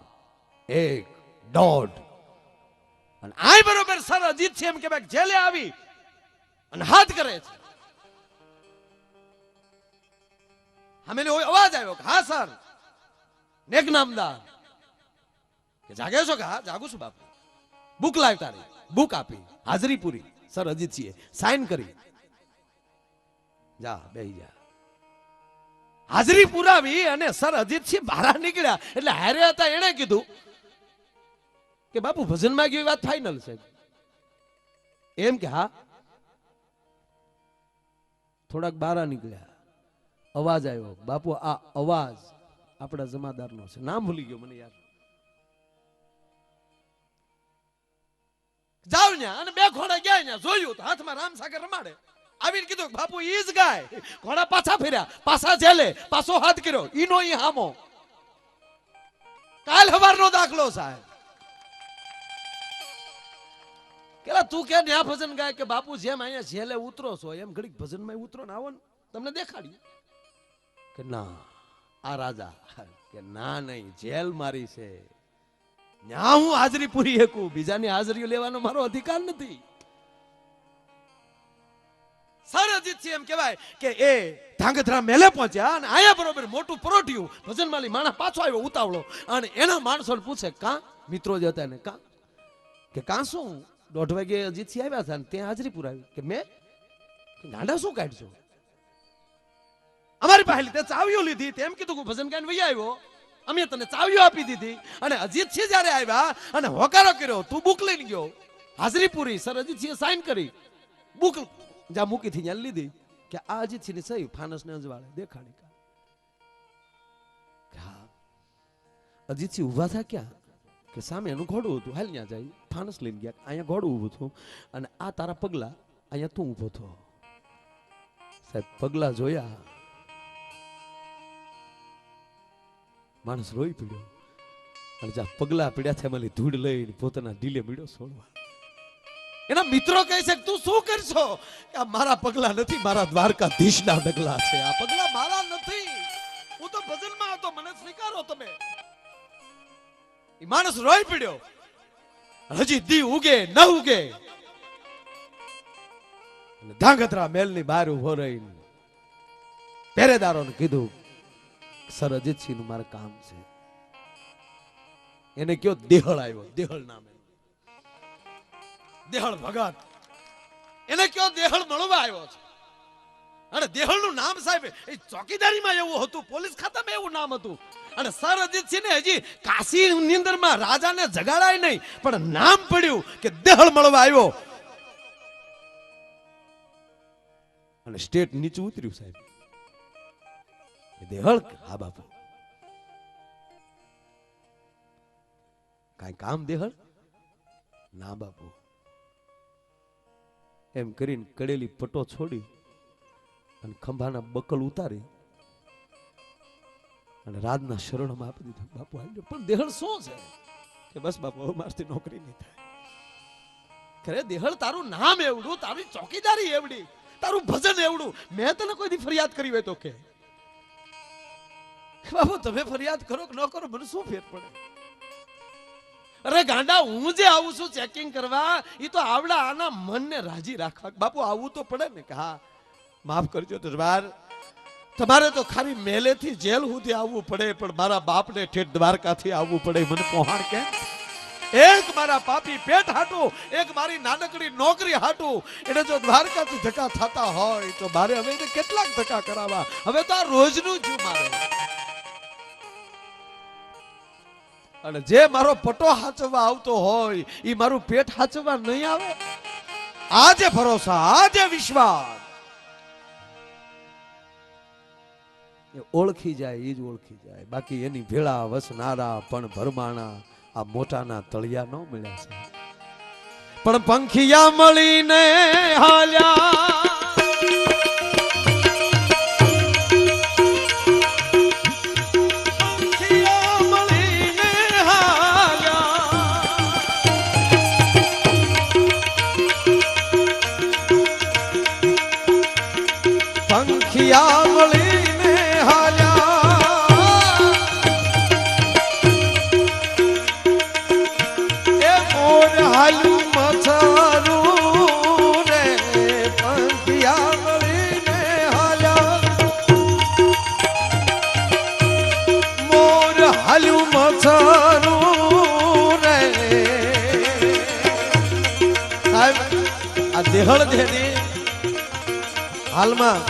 1, 1.5 અને આય બરોબર સર અજીત છે એમ કે ભાઈ જેલે આવી અને હાથ કરે છે. હમેને અવાજ આવ્યો કે હા સર નેક નામદાર કે જાગે છો કે હા જાગું છું બાપુ. બુક લાવ તારી, બુક આપી, હાજરી પૂરી. સર અજીતસિંહે સાઈન કરી, જા બેહી જા. હાજરી પુરાવી અને સર અજીતસિંહ બહાર નીકળ્યા એટલે હારે હતા એણે કીધું કે બાપુ ભજનમાં ગયો વાત ફાઇનલ છે એમ કે હા. થોડાક બહાર નીકળ્યા, અવાજ આવ્યો. બાપુ આ અવાજ આપણા જમાદારનો છે, નામ ભૂલી ગયો મને યાર. જાવ ન્યા અને બે ઘોડા ગયા ન્યા જોયું તો હાથમાં રામસાગર રમાડે. આવીને કીધું બાપુ ઈ જ ગાય. ઘોડા પાછા ફેર્યા, પાછા જેલે, પાછો હાથ કર્યો. ઈનો ઈ હામો. કાલ હવારનો દાખલો સાહેબ. કેલા તું કે ન્યા ભજન ગાય કે બાપુ જેમ અહીંયા જેલે ઉતરો છો એમ ઘડીક ભજનમાં ઉતરો ને આવો ને તમને દેખાડી કે ના આ રાજા કે ના નહીં જેલ મારી છે, ન્યા હું હાજરી પૂરી શકું, બીજાની હાજરીઓ લેવાનો મારો અધિકાર નથી. સર અજીતસિંહ એમ કહેવાય કે એ ધાંગધ્રા મેલે પહોંચ્યા અને આયા બરોબર મોટું પરોઠ્યું. ભજનમાલી માણસ પાછો આવ્યો ઉતાવળો અને એના માણસોને પૂછે કાં મિત્રો જે હતા ને કાં કે કાં શું 1:30 વાગે અજીતસિંહ આવ્યા હતા ને ત્યાં હાજરી પુરાવી કે મેં ગાંડા શું કાઢશો, અમારી પાસે તે ચાવીઓ લીધી, તેમ કીધું કે ભજન ગાઈને વહી આવ્યો, અમે તને ચાવીઓ આપી દીધી અને અજીતસિંહ જ્યારે આવ્યા અને હોકારો કર્યો, તું બુક લઈને ગયો, હાજરી પૂરી. સર અજીતસિંહે સાઈન કરી, બુક જ્યાં મૂકી થી ત્યાં લીધી કે આ અજીતસિંહની સહી ફાનસને અંજવાળે દેખાડી. અજીતસિંહ ઉભા થયા ક્યાં કે સામે એનું ઘોડું હતું, હાલ ત્યાં જાય. ફાનસ લઈને ગયા, અહીંયા ઘોડું ઊભું હતું અને આ તારા પગલા, અહીંયા તું ઊભો થયો. સાહેબ પગલા જોયા, માણસ રોઈ પડ્યો અને જ્યાં પગલા પડ્યા છે એમાંથી ધૂળ લઈને પોતાના ઢીલે મળ્યો છોડવા. એના મિત્રો કહે છે તું શું કરશો કે આ મારા પગલા નથી, મારા દ્વારકાધીશના ડગલા છે, આ પગલા મારા નથી, હું તો ભજનમાં હતો, મને સ્વીકારો તમે. એ માણસ રોઈ પડ્યો. હજી દી ઉગે ન ઉગે ધાંગધ્રા મેલની બહાર ઉભો રહીને પહેરેદારોને કીધું સર અજીતસિંહ નું મારે કામ છે. એને કયો દેહળ આવ્યો, દેહળ નામે દેહળ ભગત, એને કયો દેહળ મળવા આવ્યો છે. અને દેહળ નું નામ સાહેબ એ ચોકીદારીમાં એવું હતું, પોલીસ ખાતામાં એવું નામ હતું. અને સર અજીતસિંહ ને હજી કાશી ની અંદર માં રાજાને જગાડાય નહીં પણ નામ પડ્યું કે દેહળ મળવા આવ્યો. અને સ્ટેટ નીચું ઉતર્યું સાહેબ. એ દેહળ હા બાપુ કાંઈ કામ દેહળ ના બાપુ. એમ કરીને કડેલી પટો છોડી અને ખંભાના બકલ ઉતારી અને રાજના શરણમાં આપી દીધું. બાપુ આવ્યો પણ દેહળ શું છે કે બસ બાપુ હવે મારથી નોકરી નહીં થાય. ખરે દેહળ તારું નામ એવડું, તારી ચોકીદારી એવડી, તારું ભજન એવડું, મેં તને કોઈ દી ફરિયાદ કરી હોય તો કે બાપુ તમે ફરિયાદ કરો કે ન કરો મને શું ફેર પડે? અરે ગાંડા હું જે આવું છું ચેકિંગ કરવા એ તો આવડા આના મનને રાજી રાખવા. બાપુ આવવું તો પડે ને કે હા માફ કરજો દરબાર તમારે તો ખાલી મેલેથી જેલ સુધી આવવું પડે પણ મારા બાપને ઠેઠ દ્વારકાથી આવવું પડે. મને પહોંચ કેમ? એક મારા પાપી પેટ હાટું, એક મારી નાનકડી નોકરી હાટું એટલે જો દ્વારકાથી ધક્કા થતા હોય તો મારે હવે એને કેટલાક ધક્કા કરાવવા? હવે તો આ રોજનું જ મારે. અને જે મારો પટો હાચવવા આવતો હોય એ મારું પેટ હાચવવા નહીં આવે. આજે ભરોસા, આજે વિશ્વાસ એ ઓળખી જાય એ જ ઓળખી જાય. બાકી એની ભેળા વસનારા પણ ભરમાણા આ મોટાના તળિયા ન મળ્યા છે. પણ પંખિયા મળીને હાલ્યા પંખિયા મળીને હાલ્યા એ મોર હાલું મથરું રે પંખિયા મળીને હાલ્યા મોર હાલું મથરું રે. સાહેબ આ દેહળ જેની હાલમાં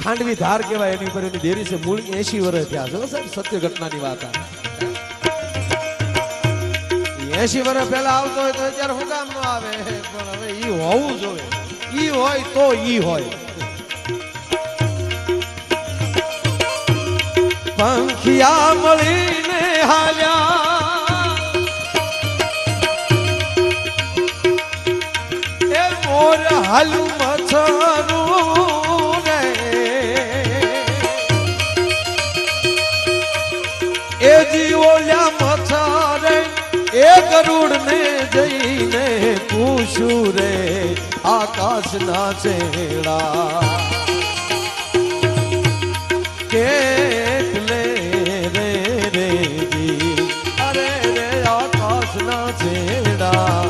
ખાંડવી ધાર કહેવાય એની ઉપર એની ડેરી છે. મૂળ 80 વર્ષ થયા છે સાહેબ, સત્ય ઘટનાની વાત. 80 વર્ષ પહેલા આવતો હોય તો અત્યારે હું કામ ન આવે પણ હવે ઈ હોવું જોઈએ. ઈ હોય તો ઈ હોય. પંખિયા મળીને હાલ્યા એ મોર હાલું મથરું એ જીવોલ્યા મથારે એ ગરુડ ને જઈને પૂછું રે આકાશ ના ચેડા કેટલે રે રે જી અરે રે આકાશ ના ચેડા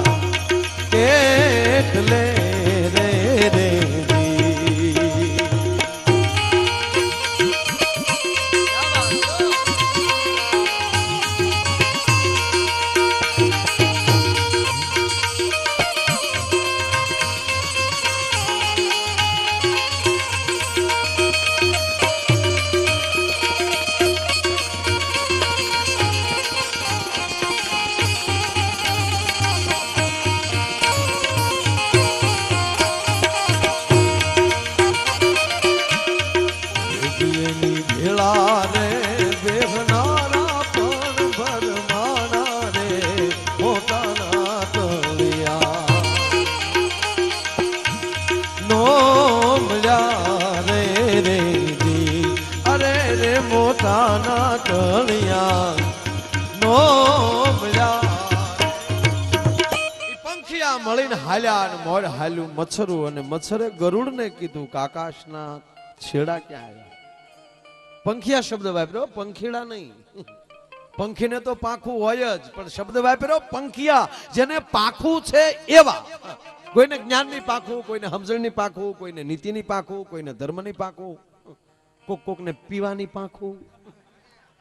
કેટલે રે રે મોટાના ટળિયા નો પંખિયા મળીને હાલ્યા અને મોર હાલ્યું મચ્છરું અને મચ્છરે ગરુડને કીધું કે આકાશના છેડા ક્યાં આવ્યા? પંખિયા શબ્દ વાપર્યો, પંખીડા નહીં. પંખીને તો પાંખું હોય જ પણ શબ્દ વાપર્યો પંખિયા, જેને પાંખું છે એવા. કોઈને જ્ઞાનની પાંખું, કોઈને સમજણની પાંખું, કોઈને નીતિની પાંખું, કોઈને ધર્મની પાંખું, કોકને પીવાની પાંખું.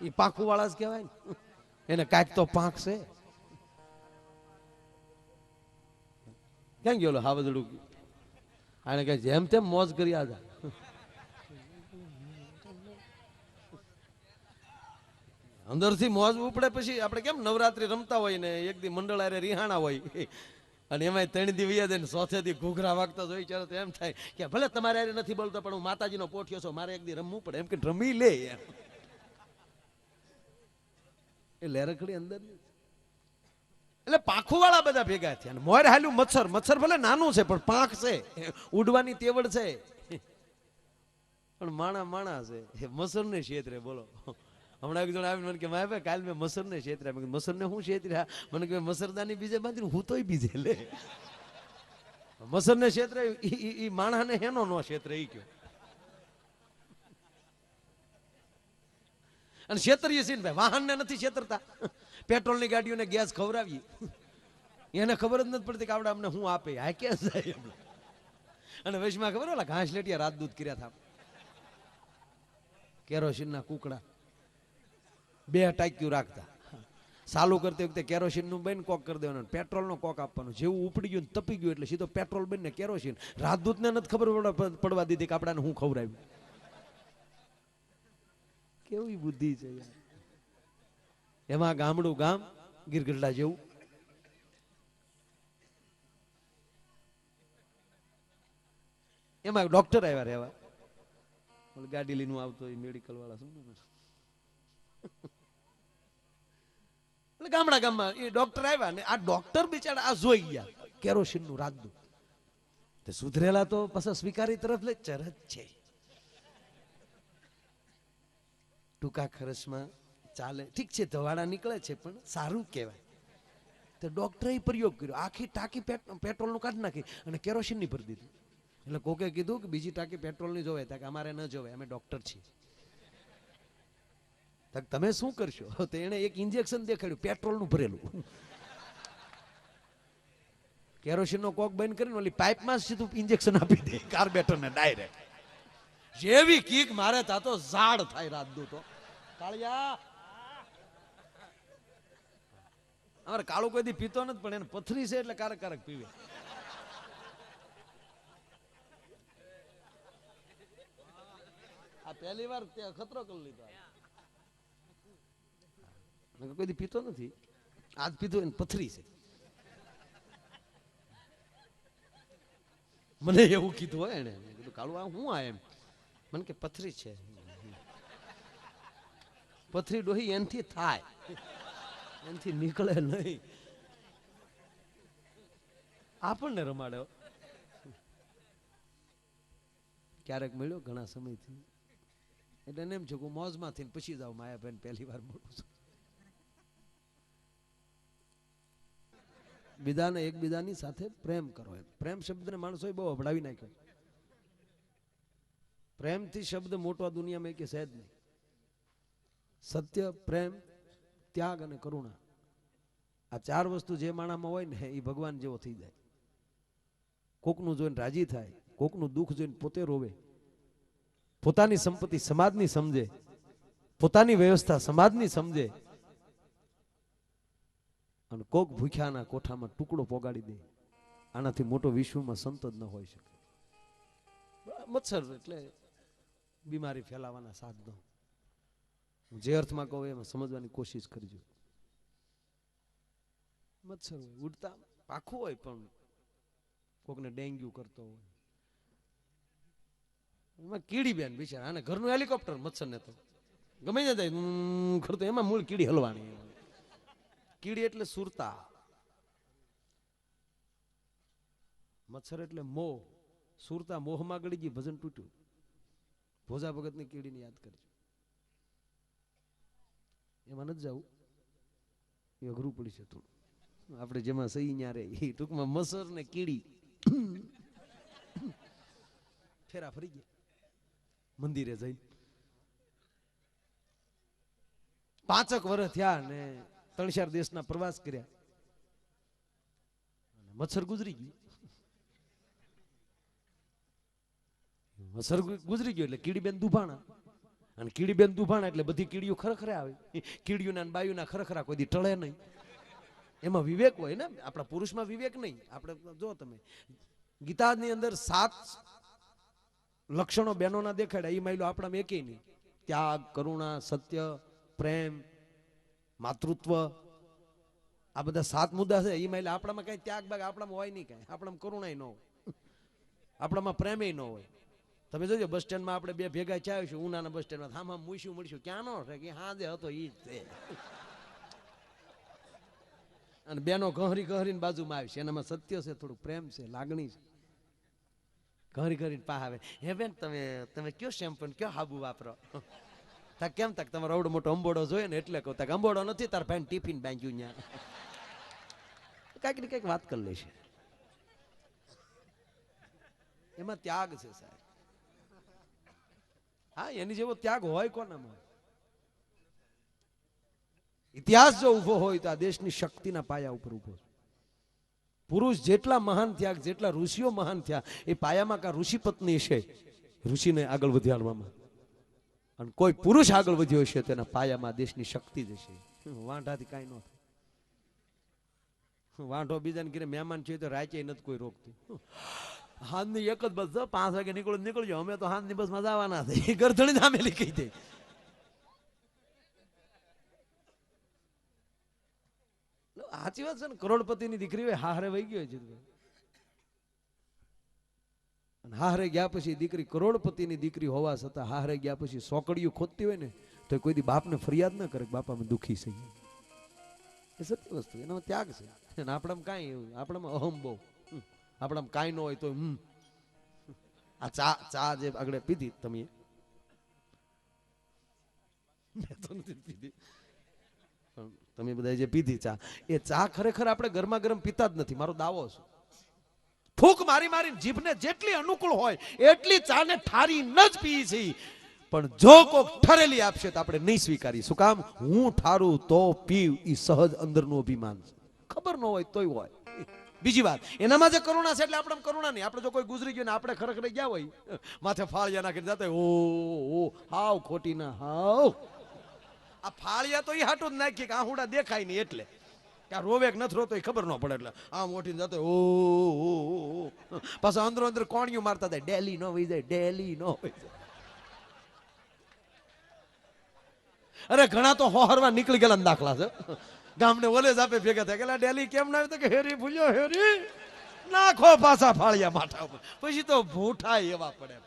એ પાંખું વાળા જ કહેવાય ને. એને કાંઈક તો પાંખ છે. ક્યાં ગયો હાવદડું? આને કઈ જેમ તેમ મોજ કરી આજા. અંદરથી મોજ ઉપડે પછી આપણે કેમ નવરાત્રી રમતા હોય ને એક દી મંડળ આરે રિહાણા હોય અને એમાંય 3 દી વયા જાય ને ચોથે દી ઘૂઘરા વાગતા જોઈ ચાલો તો એમ થાય કે ભલે તમારે હારે નથી બોલતો પણ હું માતાજીનો પોઠિયો છું, મારે એક દી રમવું પડે એમ કે રમી લે એમ. એ લેરકડી અંદર એટલે પાંખું વાળા બધા ભેગા થયા અને મોર હાલ્યું મચ્છર. મચ્છર ભલે નાનું છે પણ પાંખ છે, ઉડવાની તેવડ છે, પણ માણા છે. મચ્છર ને છેતરે બોલો. હમણાં એક જણ આવીને મને કે માય ભાઈ કાલ મેં મચ્છર ને છેતર્યા. મેં કીધું મચ્છર ને હું છેતર્યા? મને કે મચ્છરદાની બીજે બાંધી હું તોય બીજે લે. મચ્છર ને છેતરે ઈ માણા ને હેનો નો છેતરે ઈ કયો. અને છેતરીએ છીએ ને ભાઈ, વાહન ને નથી છેતરતા. પેટ્રોલ ની ગાડીઓને ગેસ ખવડાવીએ, એને ખબર જ નથી પડતી કે આવડે અમને હું આપે આ કે જાય. અને વૈશમાં ખબર ઓલા ઘાસ લેટિયા રાત દૂધ કર્યા હતા, કેરોસીન ના કુકડા 2 ટાંક્યું રાખતા. ચાલુ કરતી વખતે કેરોસીન નું બન કોક કરી દેવાનું, પેટ્રોલ નો કોક આપવાનું. જેવું ઉપડી ગયું તપી ગયું એટલે સીધો પેટ્રોલ બન ને કેરોસીન. રાજદૂત ને નથી ખબર પડવા દીધી કે આપડાને હું ખવડાવ્યું. કેવી બુદ્ધિ છે યાર. એમાં ગામડું ગામ ગીરગઢડા જેવું. એમાં ડોક્ટર આવ્યા રહેવા, ગાડી લઈને આવતો મેડિકલ વાળા શું એટલે ગામડા ગામમાં એ ડોક્ટર આવ્યા ને આ ડોક્ટર બિચારા આ જોઈ ગયા કેરોસીન નું રાજદૂત. તે સુધરેલા તો પાછા સ્વીકારી તરફ લે ચરત છે. ટૂંકા ખર્ચમાં ચાલે, ઠીક છે, ધવાડા નીકળે છે પણ સારું કહેવાય. તો ડોક્ટરે પ્રયોગ કર્યો, આખી ટાંકી પેટ્રોલ નું કાઢી નાખી અને કેરોસીન ની ભરી દીધી. એટલે કોકે કીધું કે બીજી ટાંકી પેટ્રોલ ની જોવે, કે અમારે ન જોવે, અમે ડોક્ટર છીએ. તમે શું કરશો? તો એને એક ઇન્જેક્શન દેખાડ્યું પેટ્રોલ નું ભરેલું. કેરોસીન નો કોક બંધ કરીને ઓલી પાઇપમાં સીધું ઇન્જેક્શન આપી દે કાર્બેટર ને ડાયરેક્ટ. જેવી કીક મારે તા તો ઝાડ થાય રાજદૂતો. કાળિયા અમારે કાળું કોઈ દી પીતો નથી પણ એને પથરી છે એટલે કારક કારક પીવે. આ પહેલી વાર ખતરો કરી લીધો. કોઈ દી પીતો નથી, આજ પીધો એને પથરી છે. મને એવું કીધું હોય એને. મેં કીધું કાળું આ હું આ એમ? મને કે પથરી છે. પથરી ડોહી એનથી થાય, એનથી નીકળે નહીં. આપણને રમાડ્યો ક્યારેક મળ્યો ઘણા સમયથી, એટલે એમ છે કે મોજમાંથી પછી જાવ માયાબેન પહેલી વાર બોલું છું. બીજાને એકબીજાની સાથે પ્રેમ કરો. એમ પ્રેમ શબ્દને માણસોએ બહુ અભડાવી નાખ્યો. પ્રેમથી શબ્દ મોટો આ દુનિયામાં કે સહેજ નહીં. સત્ય, પ્રેમ, ત્યાગ અને કરુણા, આ 4 વસ્તુ જે માણામાં હોય ને એ ભગવાન જેવો થઈ જાય. કોકનું જોઈને રાજી થાય, કોકનું દુઃખ જોઈને પોતે રોવે, પોતાની સંપત્તિ સમાજની સમજે, પોતાની વ્યવસ્થા સમાજની સમજે, અને કોક ભૂખ્યાના કોઠામાં ટુકડો પોગાડી દે. આનાથી મોટો વિશ્વમાં સંત જ ન હોઈ શકે. મચ્છર એટલે બીમારી ફેલાવાના સાધનો. હું જે અર્થમાં કહું એમાં સમજવાની કોશિશ કરજો. મચ્છર હોય ઉડતા પાખું હોય પણ કોકને ડેન્ગ્યુ કરતો હોય. એમાં કીડી બેન બિચારા, આને ઘરનું હેલિકોપ્ટર મચ્છર ને તો ગમે જાય કરતો, એમાં મૂળ કીડી હલવાની. કીડી એટલે સુરતા, મચ્છર એટલે મોહ. સુરતા મોહમાં ગળી ગઈ, ભજન તૂટ્યું. ભોજા ભગતની કીડીને યાદ કરજો. એમાં નથી જવું, એ અઘરું પડી છે થોડું. આપણે જેમાં સહી ન્યા રે એ ટૂંકમાં મચ્છર ને કીડી ફેરા ફરી ગયા મંદિરે જઈ. 5 વર્ષ થયા ને 3-4 દેશના પ્રવાસ કર્યા. મચ્છર ગુજરી ગયું. મચ્છર ગુજરી ગયો એટલે કીડીબેન દુભાણા. અને કીડીબેન દુભાણા એટલે બધી કીડીઓ ખરખરે આવે. કીડીઓના અને બાયુના ખરખરા કોઈ દી ટળે નહીં. એમાં વિવેક હોય ને, આપણા પુરુષમાં વિવેક નહીં. આપણે જો તમે ગીતાની અંદર 7 લક્ષણો બહેનોના દેખાડ્યા, એ માયલો આપણામાં એકેય નહીં. ત્યાગ, કરુણા, સત્ય, પ્રેમ, માતૃત્વ, આ બધા 7 મુદ્દા છે એમાં એટલે આપણામાં કઈ ત્યાગ બાગ આપણામાં હોય નહીં, કઈ આપણામાં કરુણાય ન હોય, આપણામાં પ્રેમેય ન હોય. તમે જોજો બસ સ્ટેન્ડમાં આપણે બે ભેગા ચાવીશું ઉનાના બસ સ્ટેન્ડમાં, આમ આમ મૂછ્યું મળશું ક્યાં નો છે કે હા જે હતો ઈ જ છે. અને બેનો કહરી કહરીને બાજુમાં આવશે, એનામાં સત્ય છે, થોડું પ્રેમ છે, લાગણી છે. કહરી કરીને પા આવે, હે બેન તમે કયો શેમ્પુ ને કયો હાબુ વાપરો? તા કેમ તક તમારો આવડો મોટો અંબોડો જોઈએ ને એટલે કહું, તક અંબોડો નથી તાર ભાઈ ટિફિન બાંધ્યું ત્યાં. કાંઈક ને કંઈક વાત કરી લેશે. એમાં ત્યાગ છે સાહેબ. હા, એની જેવો ત્યાગ હોય કોનામાં? ઇતિહાસ જો ઉભો હોય તો આ દેશની શક્તિના પાયા ઉપર ઉભો છે. પુરુષ જેટલા મહાન થયા, જેટલા ઋષિઓ મહાન થયા, એ પાયામાં કા ઋષિ પત્ની છે ઋષિને આગળ વધારવામાં, અને કોઈ પુરુષ આગળ વધ્યો છે તેના પાયામાં દેશની શક્તિ જ છે. વાંઢાથી કાંઈ ન થાય. વાંઢો બીજાને ઘરે મહેમાન છે તો રાચે નથી કોઈ રોકતું. હાંજની એક જ બસ 5 વાગે નીકળજો, અમે તો હાંજની બસમાં જવાના છે, ગરધણી નામેલી કહી દે. સાચી વાત છે ને, કરોડપતિની દીકરી હોય હારે વહી ગયો છે, હારે ગયા પછી દીકરી કરોડપતિની દીકરી હોવા છતાં હારે ગયા પછી સોકડીયું ખોદતી હોય ને તો કોઈ દી બાપને ફરિયાદ ના કરે કે બાપા અમે દુખી છે. એ સત્ય વસ્તુ, એનો ત્યાગ છે. અને આપણામાં કાંઈ, આપણામાં અહમ બહુ, આપણામાં કાંઈ ન હોય તો આ ચા જે આગળ પીધી તમે, મેં તો નથી પીધી, તમે બધા જે પીધી ચા, એ ચા ખરેખર આપણે ગરમા ગરમ પીતા જ નથી, મારો દાવો છે. ફૂંક મારી મારી જીભને જેટલી અનુકૂળ હોય એટલી ચાને ઠારી ન જ પી છે. પણ જો કોક ઠરેલી આપશે તો આપણે નહીં સ્વીકારી. શું કામ? હું ઠારું તો પીવ, ઈ સહજ અંદરનું અભિમાન છે. ખબર ન હોય તોય હોય. બીજી વાત, એનામાં જે કરુણા છે એટલે આપણે કરુણા નહીં. આપણે જો કોઈ ગુજરી ગયું ને આપણે ખરેખર ગયા હોય, માથે ફાળિયા નાખીને જતા ઓ હાવ ખોટી ના હાવ. આ ફાળિયા તો એ હાટું જ નાખી કે આહુડા દેખાય નહીં એટલે, કે આ રોવે કે નથી રોતો એ ખબર ન પડે, એટલે આમ મોટી જતો ઓ પાછા અંદરો અંદર કોણિયું મારતા જાય, ડેલી નો વહી જાય, ડેલી નો વહી જાય. અરે ઘણા તો હોહરવા નીકળી ગયેલા દાખલા છે. ગામને ઓલે જ આપે ભેગા થાય કે ડેલી કેમ ના આવે, કે હેરી ભૂલ્યો હેરી નાખો પાછા ફાળિયા માથા ઉપર, પછી તો ભૂઠાય એવા પડે.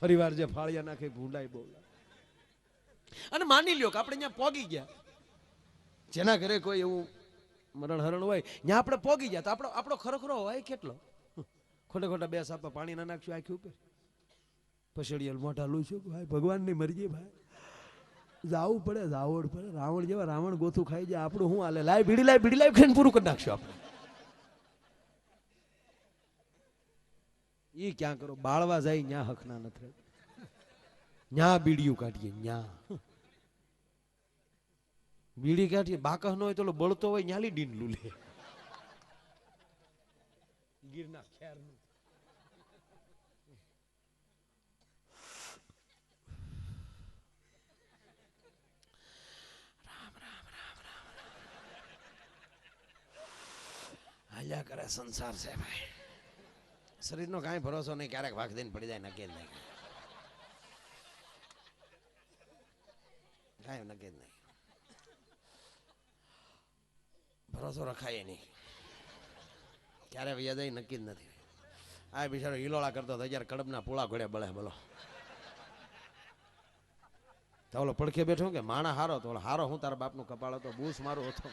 ફરીવાર જે ફાળિયા નાખે ભૂંડાય બહુ. અને માની લ્યો કે આપણે ત્યાં પોગી ગયા, જેના ઘરે કોઈ એવું મરણ હરણ હોય ત્યાં આપણે પોગી ગયા, તો આપણો ખરેખરો હોય કેટલો? ખોટે ખોટા 2 સાપા પાણી ના નાખશું આખી ઉપર, પછડીયલ મોઢા લૂશું, ભાઈ ભગવાન ની મરજી, ભાઈ જાવું પડે, જાવડ પડે. રાવણ જેવા રાવણ ગોથું ખાઈ જાય, આપણું શું હાલે? લાઈ બીડી લાઈ ખાઈને પૂરું કરી નાખશું આપણે. ઈ ક્યાં કરો? બાળવા જાય ન્યા હકના નથી, ન્યા બીડીયું કાઢીએ, ન્યા બીડી કાઢીએ. બાકહ ન હોય તો બળતો હોય ન્યાલી ડીંડલું લે. ગીરના ખેરનું હાલ્યા કરે સંસાર છે ભાઈ. શરીરનો કાંઈ ભરોસો નહીં, ક્યારેક ભાગ દઈને પડી જાય, નક્કી જ નહીં, કાંઈ નક્કી જ નહીં. ભરોસો રખાય નહીં, ક્યારે વૈયા જાય નક્કી જ નથી. આ બિચારો હિલોળા કરતો હતો, જ્યારે કડબના પૂળા ઘોડે બળે. બોલો તો ઓલો પડખે બેઠો કે માણા હારો, તો હારો હું તારા બાપનું કપાળ હતો, બૂસ મારું હતો.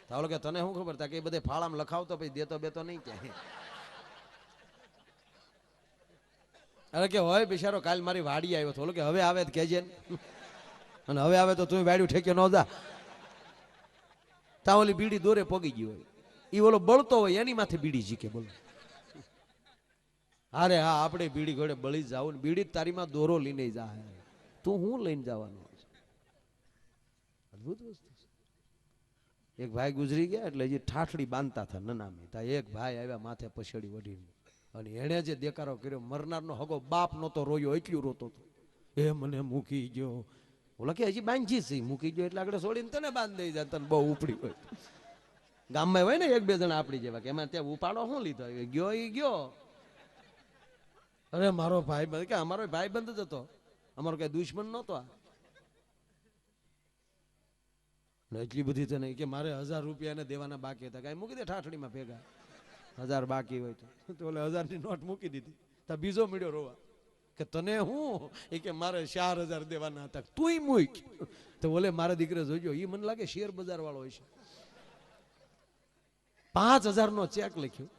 તો ઓલો કે તને શું ખબર? તા કે બધે ફાળામાં લખાવતો પછી દેતો બેતો નહીં ક્યાંય. અરે કે હોય બિચારો કાલ મારી વાડી આવ્યો હતો, ઓલો કે હવે આવે કેજે, અને હવે આવે તો તું વાડ્યું ઠેકે ન જા. તા ઓલી બીડી દોરે પોગી ગઈ હોય, ઈ ઓલો બળતો હોય એની માથે બીડી જીકે. બોલો અરે હા, આપણે બીડી ઘોડે બળી જાવ ને, બીડી તારીમાં દોરો લઈને જા, તું હું લઈને જવાનો? અદભુત વસ્તુ. એક ભાઈ ગુજરી ગયા એટલે જે ઠાઠડી બાંધતા હતા નનામી, તા એક ભાઈ આવ્યા માથે પછડી વઢીને, અને એણે જે દેકારો કર્યો, મરનારનો હગો બાપ નતો રોયો, એટલું રોતો હતો, એ મને મૂકી ગયો. ઓલા કે હજી બાંધી છે, મૂકી ગયો એટલે આગળ છોડીને તને બાંધ દઈ જાય, તને બહુ ઉપડી હોય. ગામમાં હોય ને 1-2 જણા આપણી જેવા, કે એમાં ત્યાં ઉપાડો શું લીધો? ગયો એ ગયો. અરે મારો ભાઈ બંધ, કે અમારો ભાઈ બંધ જ હતો, અમારો કઈ દુશ્મન નતો. ને એટલી બધી તો નહીં કે મારે 1000 રૂપિયા દેવાના બાકી હતા, કાંઈ મૂકી દે ઠાઠડીમાં ભેગા, 1000 બાકી હોય તો ઓલે 1000ની નોટ મૂકી દીધી. તો બીજો મળ્યો રોવા કે તને હું, એ કે મારે 4000 દેવાના હતા, તુંય મૂક. તો ઓલે મારા દીકરે જોજો, એ મને લાગે શેર બજાર વાળો હોય છે. 5000 નો ચેક લખ્યો,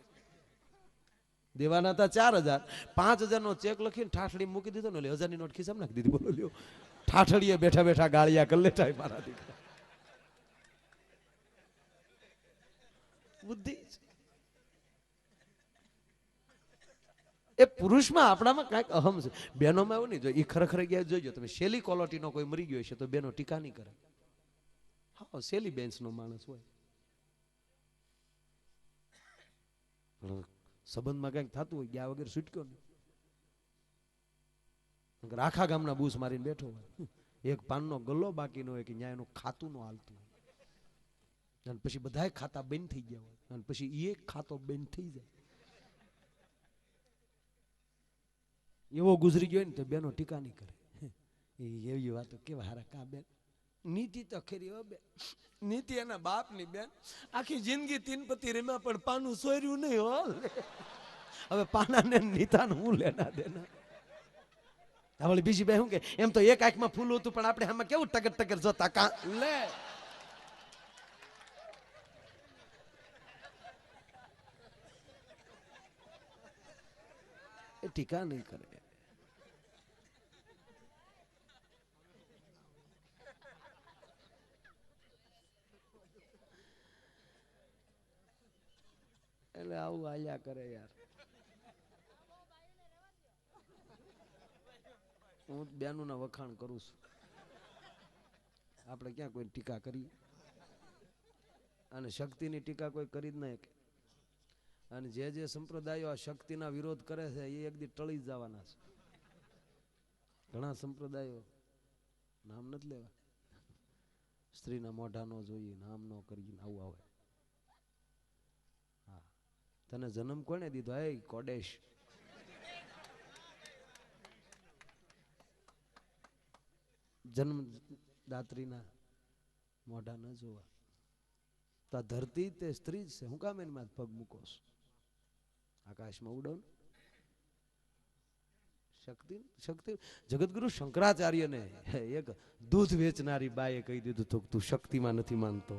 દેવાના હતા 4000, 5000 નો ચેક લખીને ઠાઠડી મૂકી દીધો ને, એટલે 1000 ની નોટ ખિસ્સામાં નાખી દીધી. બોલો લ્યો, ઠાઠડીએ બેઠા બેઠા ગાળિયા કરી લેતા મારા દીકરા. બુદ્ધિ એ પુરુષમાં આપણામાં કાંઈક અહમ છે. બહેનોમાં એવું નહીં, જો એ ખરેખર ગયા જોઈજો તમે, શેલી ક્વોલિટીનો કોઈ મરી ગયો છે તો બેનો ટીકા નહીં કરે. હા, શેલી બેન્ચનો માણસ હોય, સંબંધમાં કંઈક થતું હોય, ગયા વગર છૂટક્યો નહીં. આખા ગામના બૂસ મારીને બેઠો હોય, એક પાનનો ગલ્લો બાકી ન હોય કે ન્યાય એનું ખાતું ન હાલતું હોય, અને પછી બધાય ખાતા બંધ થઈ ગયા હોય, અને પછી એક ખાતો બંધ થઈ જાય. એવો ગુજરી ગયો ને તો બેનો ટીકા નહીં કરે. એવી વાતો કેવા હારા કા બેન, નીતિ તો ખરી હો બેન, નીતિ એના બાપની બેન, આખી જિંદગી તીનપતિ રમ્યા પણ પાનું સોર્યું નહીં હો. હવે પાનાને નીતાને હું લેના દેના. હવે બીજી બે શું કે, એમ તો એક આંખમાં ફૂલ હતું પણ આપણે આમાં કેવું ટગર ટગર જોતા કા લે. એ ટીકા નહીં કરે. એટલે આવું આલ્યા કરે યાર. હું બેનું ના વખાણ કરું છું, આપણે ક્યાં કોઈ ટીકા કરીએ? અને શક્તિની ટીકા કોઈ કરી જ નહીં. અને જે સંપ્રદાયો આ શક્તિના વિરોધ કરે છે એ એક દી ટળી જ જવાના છે. ઘણા સંપ્રદાયો, નામ નથી લેવા, સ્ત્રીના મોઢા નો જોઈએ, નામ નો કરીએ, આવું આવે. હા, તને જન્મ કોને દીધો? હે કોડેશ, જન્મદાત્રીના મોઢા ન જોવા. તો આ ધરતી તે સ્ત્રી જ છે, હું કામ એની માં પગ મૂકો છો? આકાશમાં ઉડો ને. શક્તિ જગતગુરુ શંકરાચાર્યને એક દૂધ વેચનારી બાએ કહી દીધું હતું તું શક્તિમાં નથી માનતો.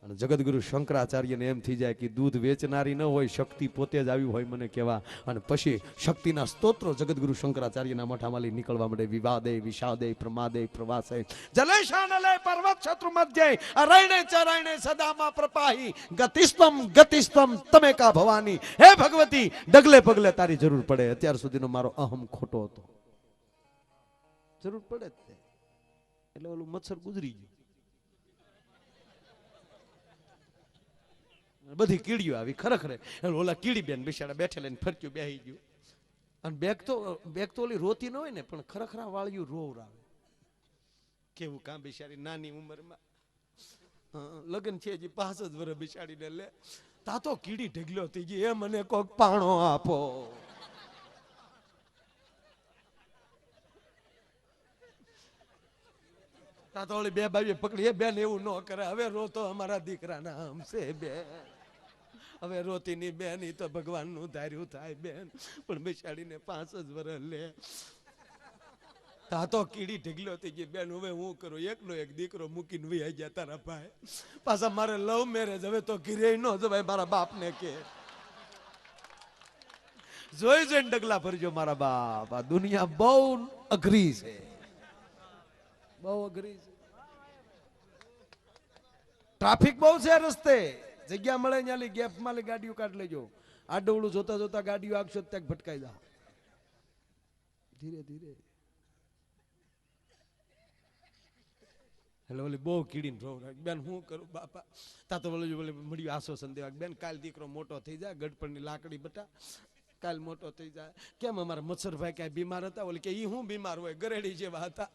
અને જગતગુરુ શંકરાચાર્યને એમ થઈ જાય કે દૂધ વેચનારી ન હોય, શક્તિ પોતે જ આવી હોય મને કહેવા. અને પછી શક્તિના સ્તોત્રો જગતગુરુ શંકરાચાર્યના મોઢામાંથી નીકળવા માંડે. વિવાદે વિષાદે પ્રમાદે પ્રવાસે જલેશાનલે પર્વત શત્રુ મધ્યે અરણે ચરણે સદામાં પ્રપાહી ગતિસ્તમ ગતિસ્તમ તમે કા ભવાની. હે ભગવતી, ડગલે પગલે તારી જરૂર પડે. અત્યાર સુધીનો મારો અહમ ખોટો હતો, જરૂર પડે જ તે. એટલે ઓલું મચ્છર ગુજરી ગયું, બધી કીડીઓ આવી. ખરેખર ઓલા કીડી બેન બિચારા બેઠેલા ને ફરક્યું બેહી ગયું. અને બેગ તો ઓલી રોતી ન હોય ને, પણ ખરેખર વાળ્યું રોવરાવે. કેવું કામ બિચારી નાની ઉંમરમાં, લગ્ન છે હજી 5 જ વર્ષ બિચારીને લે. તા તો કીડી ઢગલો થઈ ગઈ, એ મને કોક પાણો આપો. તા તો ઓલી બે બાવી પકડી, એ બેન એવું ન કરે, હવે રોતો અમારા દીકરાના આમ છે બેન, હવે રોતીની બેન, ઈ તો ભગવાનનું ધાર્યું થાય બેન, પણ બિચારીને 5 જ વર્ષ લે. તા તો કીડી ઢગલો થઈ ગઈ બેન, હવે હું કરું? એકનો એક દીકરો મૂકીને વહી ગયા તારા ભાઈ. પાછા મારે લવ મેરેજ, હવે તો ઘીરે ન જવાય, મારા બાપને કે જોઈ જોઈને ડગલા ભરજો મારા બાપ. આ દુનિયા બહુ અઘરી છે, બહુ અઘરી છે. ટ્રાફિક બહુ છે રસ્તે, જગ્યા મળે ત્યાંલી ગેપમાં ગાડીઓ કાઢ લેજો. આડોવડું જોતા જોતા ગાડીઓ આગશો ત્યાં ભટકાઈ જાઓ. ધીરે ધીરે. એટલે ઓલી બહુ કીડીને રોવ રાખ બેન, હું કરું બાપા? તા તો બોલે મળ્યું આશ્વાસન દેવા, બેન કાલ દીકરો મોટો થઈ જાય, ગડપણની લાકડી બટા, કાલ મોટો થઈ જાય. કેમ અમારા મચ્છરભાઈ ક્યાંય બીમાર હતા? ઓલી કે ઈ હું બીમાર હોય, ગરેડી જેવા હતા.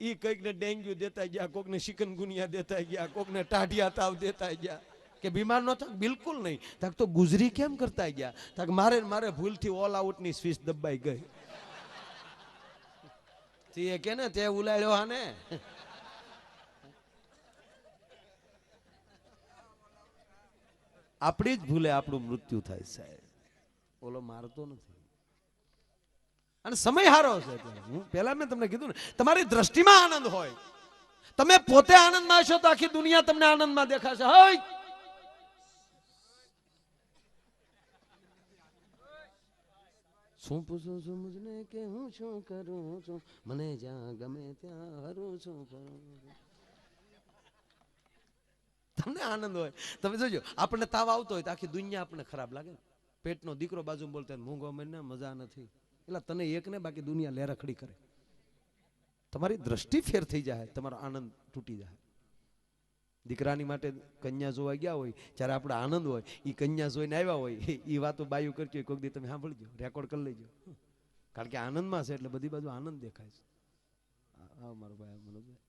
ઈ કઈકને ડેન્ગ્યુ દેતા ગયા, કોકને ચિકનગુનિયા દેતા ગયા, કોકને ટાઢિયા તાવ દેતા ગયા. કે બીમાર ન થાક? બિલકુલ નહીં. તાક તો ગુજરી કેમ કરતા ગયા? તાક મારે ભૂલથી ઓલ આઉટની સ્વિચ દબાઈ ગઈ. તે કે ને તે ઉલાડ્યો હા ને. આપણી જ ભૂલે આપણું મૃત્યુ થાય સાહેબ. ઓલો મારતો નથી. અને સમય હારો છે અત્યારે. હું પહેલા મેં તમને કીધું ને, તમારી દ્રષ્ટિમાં આનંદ હોય, તમે પોતે આનંદમાં હશો તો આખી દુનિયા તમને આનંદમાં દેખાશે. હોય શું પૂછું છું મુજને કે હું શું કરું છું, મને જ્યાં ગમે ત્યાં હરું છું કરું. તમને આનંદ હોય. તમે જોજો, આપણને તાવ આવતો હોય તો આખી દુનિયા આપણને ખરાબ લાગે ને. પેટનો દીકરો બાજુ બોલતો મૂંગો મને મજા નથી, એટલે તને એક ને બાકી દુનિયા લેરખડી કરે. તમારી દ્રષ્ટિ ફેર થઈ જાય, તમારો આનંદ તૂટી જાય. દીકરાની માટે કન્યા જોવા ગયા હોય જ્યારે આપણે આનંદ હોય, એ કન્યા જોઈને આવ્યા હોય એ વાતો બાયું કરતી હોય, કોઈક દી તમે સાંભળજો, રેકોર્ડ કરી લેજો. કારણ કે આનંદમાં છે એટલે બધી બાજુ આનંદ દેખાય છે. મારો ભાઈ મનોજભાઈ,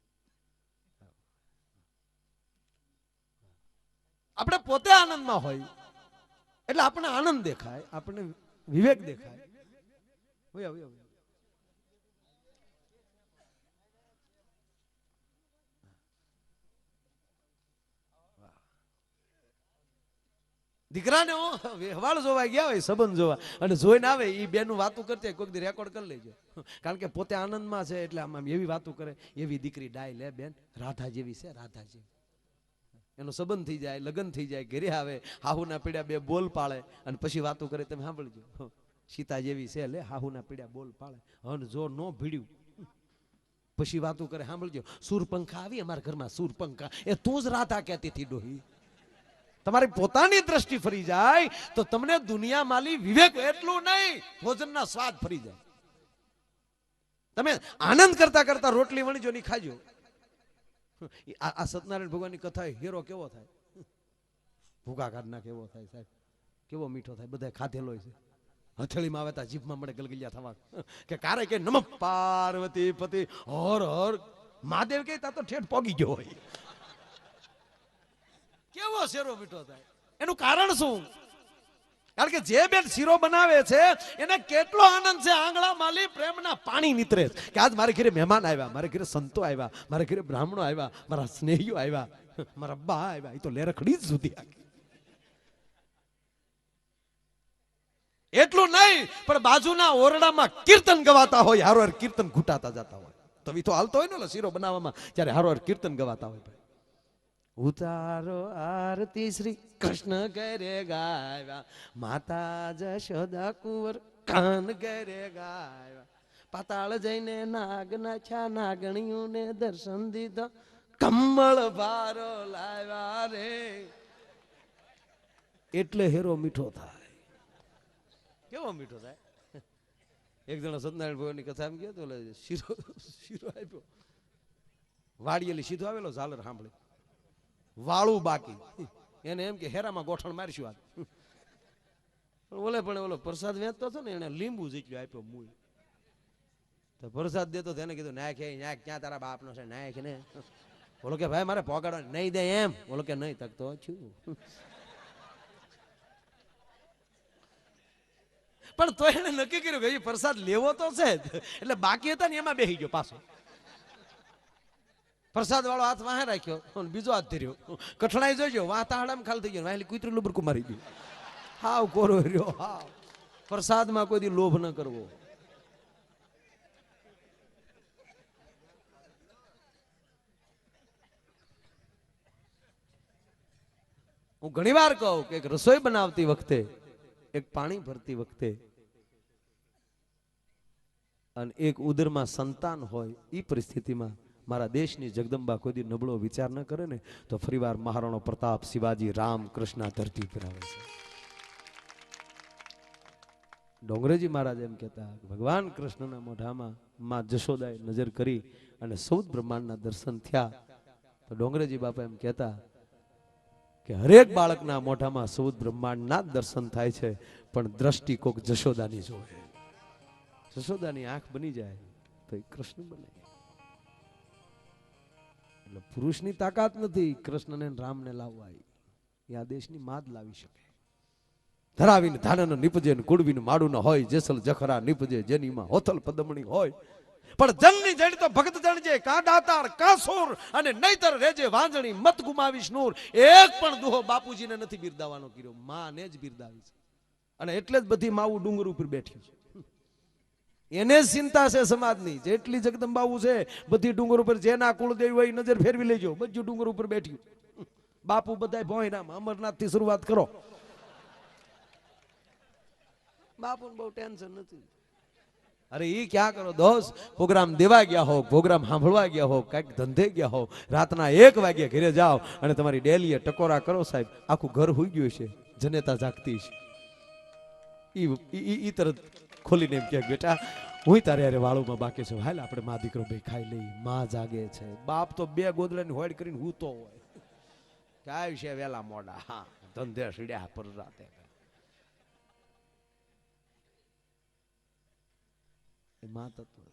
આપણે પોતે આનંદમાં હોય એટલે આપણને આનંદ દેખાય, આપણને વિવેક દેખાય. દીકરાને હવાલ જોવા ગયા હોય, સંબંધ જોવા, અને જોઈને આવે એ બેનું વાતું કરતી હોય, કોઈક દી રેકોર્ડ કરી લેજો. કારણ કે પોતે આનંદમાં છે એટલે આમ એવી વાતું કરે. એવી દીકરી ડાય લે બેન, રાધા જેવી છે, રાધા જેવી. એનો સંબંધ થઈ જાય, લગ્ન થઈ જાય, ઘરે આવે, હાહુના પીડ્યા બે બોલ પાડે અને પછી વાતું કરે. તમે સાંભળજો, સીતા જેવી છે લે, હાહુના પીડ્યા બોલ પાડે, હન જો નો ભીડ્યું પછી વાતું કરે. સાંભળજો, સૂરપંખા આવી અમારા ઘરમાં, સૂરપંખા એ તું જ રાધા કહેતી હતી ડોહી. તમારી પોતાની દ્રષ્ટિ ફરી જાય તો તમને દુનિયા માલી વિવેક એટલું નહીં, ભોજનના સ્વાદ ફરી જાય. તમે આનંદ કરતા કરતા રોટલી વણીજો ની ખાજો. આ સત્યનારાયણ ભગવાનની કથા હેરો કેવો થાય, ભૂખા કાઢના કેવો થાય સાહેબ, કેવો મીઠો થાય. બધા ખાધેલો છે. હથેળીમાં આવે તા જીભમાં મળે ગલગલિયા થવા. કે કારે કે નમઃ પાર્વતી પતિ હર હર મહાદેવ કે તા તો ઠેઠ પોગી ગયો હોય. કેવો શેરો મીઠો થાય. એનું કારણ શું? કારણ કે જે બેન શીરો બનાવે છે એને કેટલો આનંદ છે. આંગળા માલી પ્રેમના પાણી નીતરે કે આજ મારે ઘરે મહેમાન આવ્યા, મારે ઘરે સંતો આવ્યા, મારે ઘરે બ્રાહ્મણો આવ્યા, મારા સ્નેહીઓ આવ્યા, મારા બા આવ્યા. એ તો લેરખડી જ સુધી એટલું નહીં, પણ બાજુના ઓરડામાં કીર્તન ગવાતા હોય, હારો કીર્તન ઘૂંટાતા જતા હોય. તો એ તો હાલતો હોય ને શીરો બનાવવામાં, ત્યારે હારો કીર્તન ગવાતા હોય. ઉતારો આરતી શ્રી કૃષ્ણ કરે ગાવ્યા, માતા જશોદા કુંવર કાન કરે ગાવ્યા, પાતાળ જઈને નાગ નાખ્યા, નાગણીઓને દર્શન દીધા, કમળ ભારો લાવ્યા રે. એટલે હેરો મીઠો થાય. કેવો મીઠો થાય. એક જણો સત્યનારાયણ ભગવાનની કથા એમ ગયો તો શીરો આપ્યો, વાડીએલી સીધો આવેલો, ઝાલર સાંભળે, વાળું બાકી. એને એમ કે હેરામાં ગોઠણ મારશું આજ. પણ ઓલો પ્રસાદ વેચતો હતો ને, એને લીંબુ જેટલું આપ્યો મૂળ. તો પ્રસાદ દેતો એને કીધું નાખ નાખ, ક્યાં તારા બાપનો છે નાખ ને. બોલો કે ભાઈ મારે પોગાડવા નહીં દે એમ. બોલો કે નહીં તકતો છું. પણ તો એને નક્કી કર્યું કે પ્રસાદ લેવો તો છે એટલે બાકી હતા ને એમાં બેસી ગયો પાછો. પ્રસાદ વાળો હાથ વાહે રાખ્યો, બીજો હાથ ધર્યો, કઠણાઈ જોઈજો, વાહ તાહડામાં ખાલી થઈ ગયો, વાહેલી કુતરું લુબરકું મારી ગયું. હાવ કોરો રહ્યો. હાવ પ્રસાદમાં કોઈ દી લોભ ન કરવો. હું ઘણી વાર કહું કે એક રસોઈ બનાવતી વખતે, એક પાણી ભરતી વખતે, અને એક ઉદરમાં સંતાન હોય, એ પરિસ્થિતિમાં મારા દેશની જગદંબા કોઈ દી નબળો વિચાર ન કરે ને તો ફરીવાર મહારાણો પ્રતાપ, શિવાજી, રામ, કૃષ્ણ ધરતી પર આવે છે. ડોંગરેજી મહારાજ એમ કહેતા, ભગવાન કૃષ્ણના મોઢામાં માં જશોદાએ નજર કરી અને સૌદ બ્રહ્માંડના દર્શન થયા. તો ડોંગરેજી બાપા એમ કહેતા કે હરેક બાળકના મોઢામાં સૌદ બ્રહ્માંડના જ દર્શન થાય છે, પણ દ્રષ્ટિ કોક જશોદાની જોવે. જશોદાની આંખ બની જાય તો એ કૃષ્ણ બને. એટલે પુરુષની તાકાત નથી કૃષ્ણને રામને લાવવા, એ આ દેશની માદ લાવી શકે. ધરાવીને ધાનન નીપજે, કુડવીને માડું ન હોય, જેસલ જખરા નીપજે, જેનીમાં હોથલ પદમણી હોય. પણ જનની જણ તો ભગત જણજે, કા દાતાર કા સોર, અને નહીતર રેજે વાંજણી મત ગુમાવીશ નૂર. એક પણ દુહો બાપુજીને નથી બિરદાવાનો કર્યો, માને જ બિરદાવી છે. અને એટલે જ બધી માવું ડુંગર ઉપર બેઠી છે. એને જ ચિંતા છે સમાજની. જેટલી જગદંબાવું છે બધી ડુંગર ઉપર, જેના કુળદેવી હોય નજર ફેરવી લેજો, બધું ડુંગર ઉપર બેઠ્યું. બાપુ બધાય ભોયરામ, અમરનાથ થી શરૂઆત કરો. બાપુ બહુ ટેન્શન નથી. અરે ઈ ક્યાં કરો દોસ્ત, પ્રોગ્રામ દેવા ગયા હો, પ્રોગ્રામ સાંભળવા ગયા હો, કઈક ધંધે ગયા હો, રાતના 1 વાગે ઘરે જાઓ અને તમારી ડેલીએ ટકોરા કરો સાહેબ, આખું ઘર હોઈ ગયું છે, જનેતા જાગતી છે. ઈ તરત ખોલીને એમ કે બેટા હું તારે યારે વાળુમાં બાકી છું, હાલ આપણે મા દીકરો બે ખાઈ લઈ. માં જાગે છે, બાપ તો 2 ગોદડાની હોડ કરીને હૂતો હોય. કાય છે વેલા મોડા, હા ધંધે સીડ્યા પર રાતે. માં તત્વ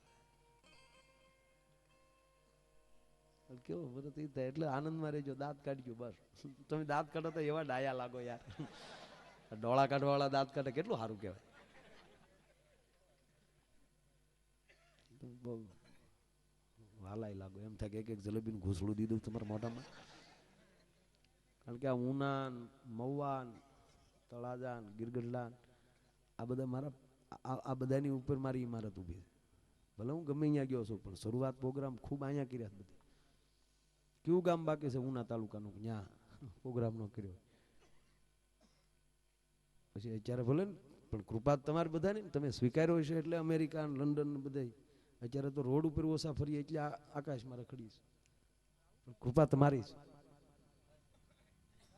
કેવો વરત ઈ થાય એટલે આનંદમાં રહેજો, દાંત કાઢજો બસ. તમે દાંત કાઢો તો એવા ડાયા લાગો યાર. ડોળા કાઢવા વાળા દાંત કાઢે કેટલું સારું કહેવાય. બહુ વાલાય લાગો, એમ થાય કે એક જલેબીનું ઘૂસડું દીધું તમારા મોઢામાં. કારણ કે આ ઉનાન, મવાન, તળાજાન, ગીરગઢલાન, આ બધા મારા, આ બધાની ઉપર મારી ઇમારત ઊભી છે. ભલે હું ગમે અહીંયા ગયો છું, પણ શરૂઆત પ્રોગ્રામ ખૂબ અહીંયા કર્યા બધી. કયું ગામ બાકી છે ઉના તાલુકાનું ત્યાં પ્રોગ્રામ નો કર્યો? પછી અત્યારે ભલે ને, પણ કૃપા તમારી બધાની, તમે સ્વીકાર્યો છે એટલે અમેરિકા, લંડન બધા. અત્યારે તો રોડ ઉપર ઓછા ફરીએ એટલે આકાશમાં રખડી છે, પણ કૃપા તમારી છે.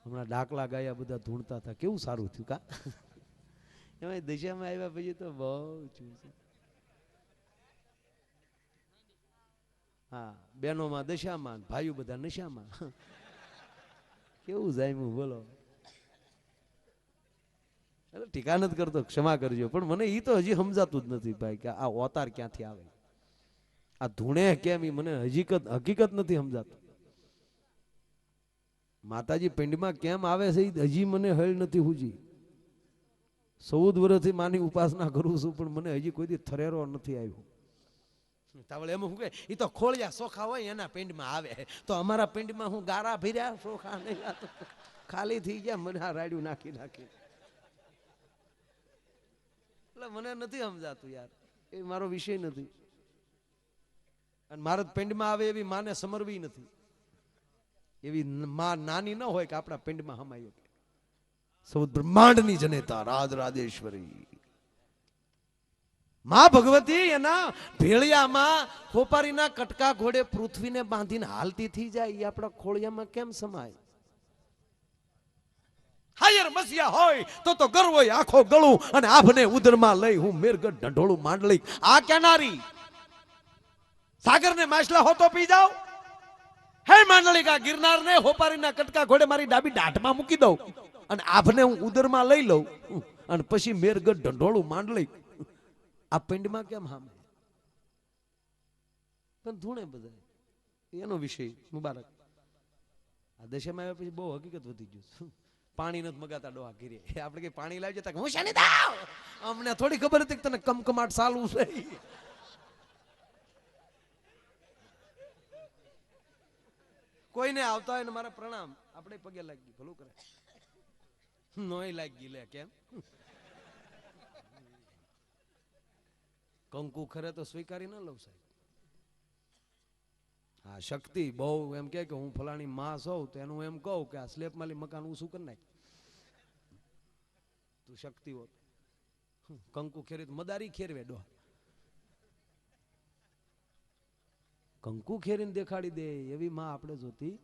હમણાં ડાકલા ગાયા બધા ધૂણતા હતા, કેવું સારું થયું કા. એમાં દશામાં આવ્યા પછી તો બહુ છું. હા, બહેનોમાં દશામાં, ભાઈઓ બધા નશામાં. કેવું જામ્યું બોલો. એટલે ટીકા નથી કરતો, ક્ષમા કરજો, પણ મને ઈ તો હજી સમજાતું જ નથી ભાઈ કે આ અવતાર ક્યાંથી આવે, આ ધૂણે કેમ, ઈ મને હકીકત નથી સમજાતું. માતાજી પિંડમાં કેમ આવે છે હજી મને હળ નથી હુજી. 14 વર્ષથી માની ઉપાસના કરું છું, પણ મને હજી કોઈ દી થરેરો નથી આવ્યો. તાવળ એમ શું કે ઈ તો ખોળિયા સોખા હોય એના પિંડમાં આવે, તો અમારા પિંડમાં હું ગારા ભર્યા સોખા નહીં, ખાલી થઈ ગયા મને આ રાડ્યું નાખી નાખી. એટલે મને નથી સમજાતું યાર, એ મારો વિષય નથી. અને મારા પિંડમાં આવે એવી માને સમરવી નથી. એવી માં નાની ન હોય કે આપણા પિંડમાં હમાય. સૌ બ્રહ્માંડની જનેતા રાજરાજેશ્વરી માં ભગવતી એના ભેળિયામાં ખોપારીના કટકા ઘોડે પૃથ્વીને બાંધીને હાલતી થઈ જાય, એ આપણા ખોળિયામાં કેમ સમાય? હાયર મસિયા હોય તો ગર્વ હોય આખો ગળું, અને આભને ઉદરમાં લઈ હું મેરગઢ ઢંઢોળું માંડલી. આ કેનારી સાગરને માછલા હોતો પી જાવ. હે માંડલિકા, ગિરનારને હોપારીના કટકા ઘોડે મારી ડાબી દાઢમાં મૂકી દઉં, અને આભને હું ઉદરમાં લઈ લઉં, અને પછી મેરગઢ ઢંઢોળું માંડલી. આ પિંડમાં કેમ હામે? પણ ધૂણે બધા એનો વિષય મુબારક. આ દશામાં આવ્યા પછી બહુ હકીકત વધી ગયું. પાણી નથી મગાતા ડોહા ઘીરે, આપણે કઈ પાણી લાવી જતા હું શાની દાવ, અમને થોડી ખબર હતી કે તને કમકમાટ ચાલુ છે. કોઈને આવતા હોય ને મારા પ્રણામ, આપણે પગે લાગી ભલું કરે, નોય લાગી લે કેમ. કંકુ ખરે તો સ્વીકારી ન લઉં સાહેબ. હા, શક્તિ બહુ એમ કે હું ફલાણી માં સૌ, તો એનું એમ કહું કે આ સ્લેપ માલી મકાન ઊંચું કરી નાખ, તું શક્તિ હોત. કંકુ ખેરી મદારી ખેરવે ડોહા, કંકુ ખેરીને દેખાડી દે એવી માં આપણે જોતી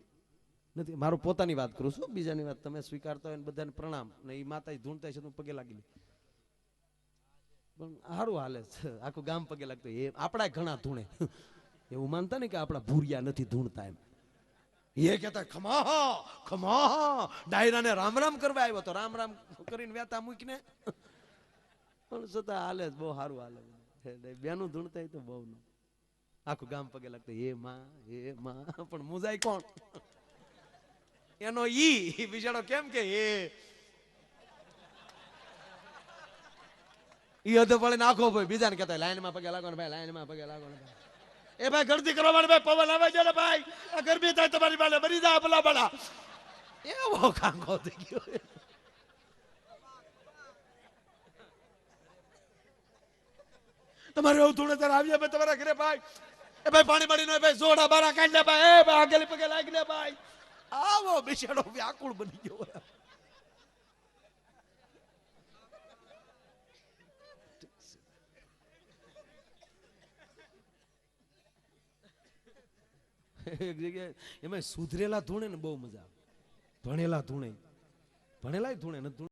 નથી. મારું પોતાની વાત કરું છું, બીજાની વાત તમે સ્વીકારતા હોય બધાને પ્રણામ. ને એ માતા ધૂણતા છે તું પગે લાગી લે, પણ સારું હાલે છે, આખું ગામ પગે લાગતું. એ આપણા ઘણા ધૂણે, એવું માનતા ને કે આપણા ભૂરિયા નથી ધૂણતા એમ. એ કહેતા ખમા ખમા, ડાયરાને રામ રામ કરવા આવ્યો તો રામ રામ કરીને વેતા મૂકીને, પણ છતાં હાલે બહુ સારું હાલે. બેનું ધૂણતા તો બહુ ન, આખું ગામ પગે લાગતું એ માં, પણ મુજાય કોણ? એનો ઈ બિચારો કેમ કે એ ઈ હદ પડે નાખો ભાઈ બીજાને કહેતા લાઈનમાં પગે લાગો ને ભાઈ લાઈનમાં પગે લાગો ને ભાઈ. એ ભાઈ ગણતી કરવા માટે ભાઈ પવન આવે છે ને ભાઈ આ ગરમી થાય તમારી પાસે મરી જાય ભલા ભલા એવો કાંગો થઈ ગયો. તમારે એવું થોડે ત્યારે આવીએ ભાઈ તમારા ઘરે ભાઈ એ ભાઈ પાણી પાણી નો ભાઈ જોડા બારા કાઢ લે ભાઈ એ ભાઈ આગળ પગે લાગી લે ભાઈ આવો બિચારો વ્યાકુળ બની ગયો. એક જગ્યાએ એમાં સુધરેલા ધૂણે ને બહુ મજા આવે. ભણેલા ધૂણે ભણેલા ધૂણે નથી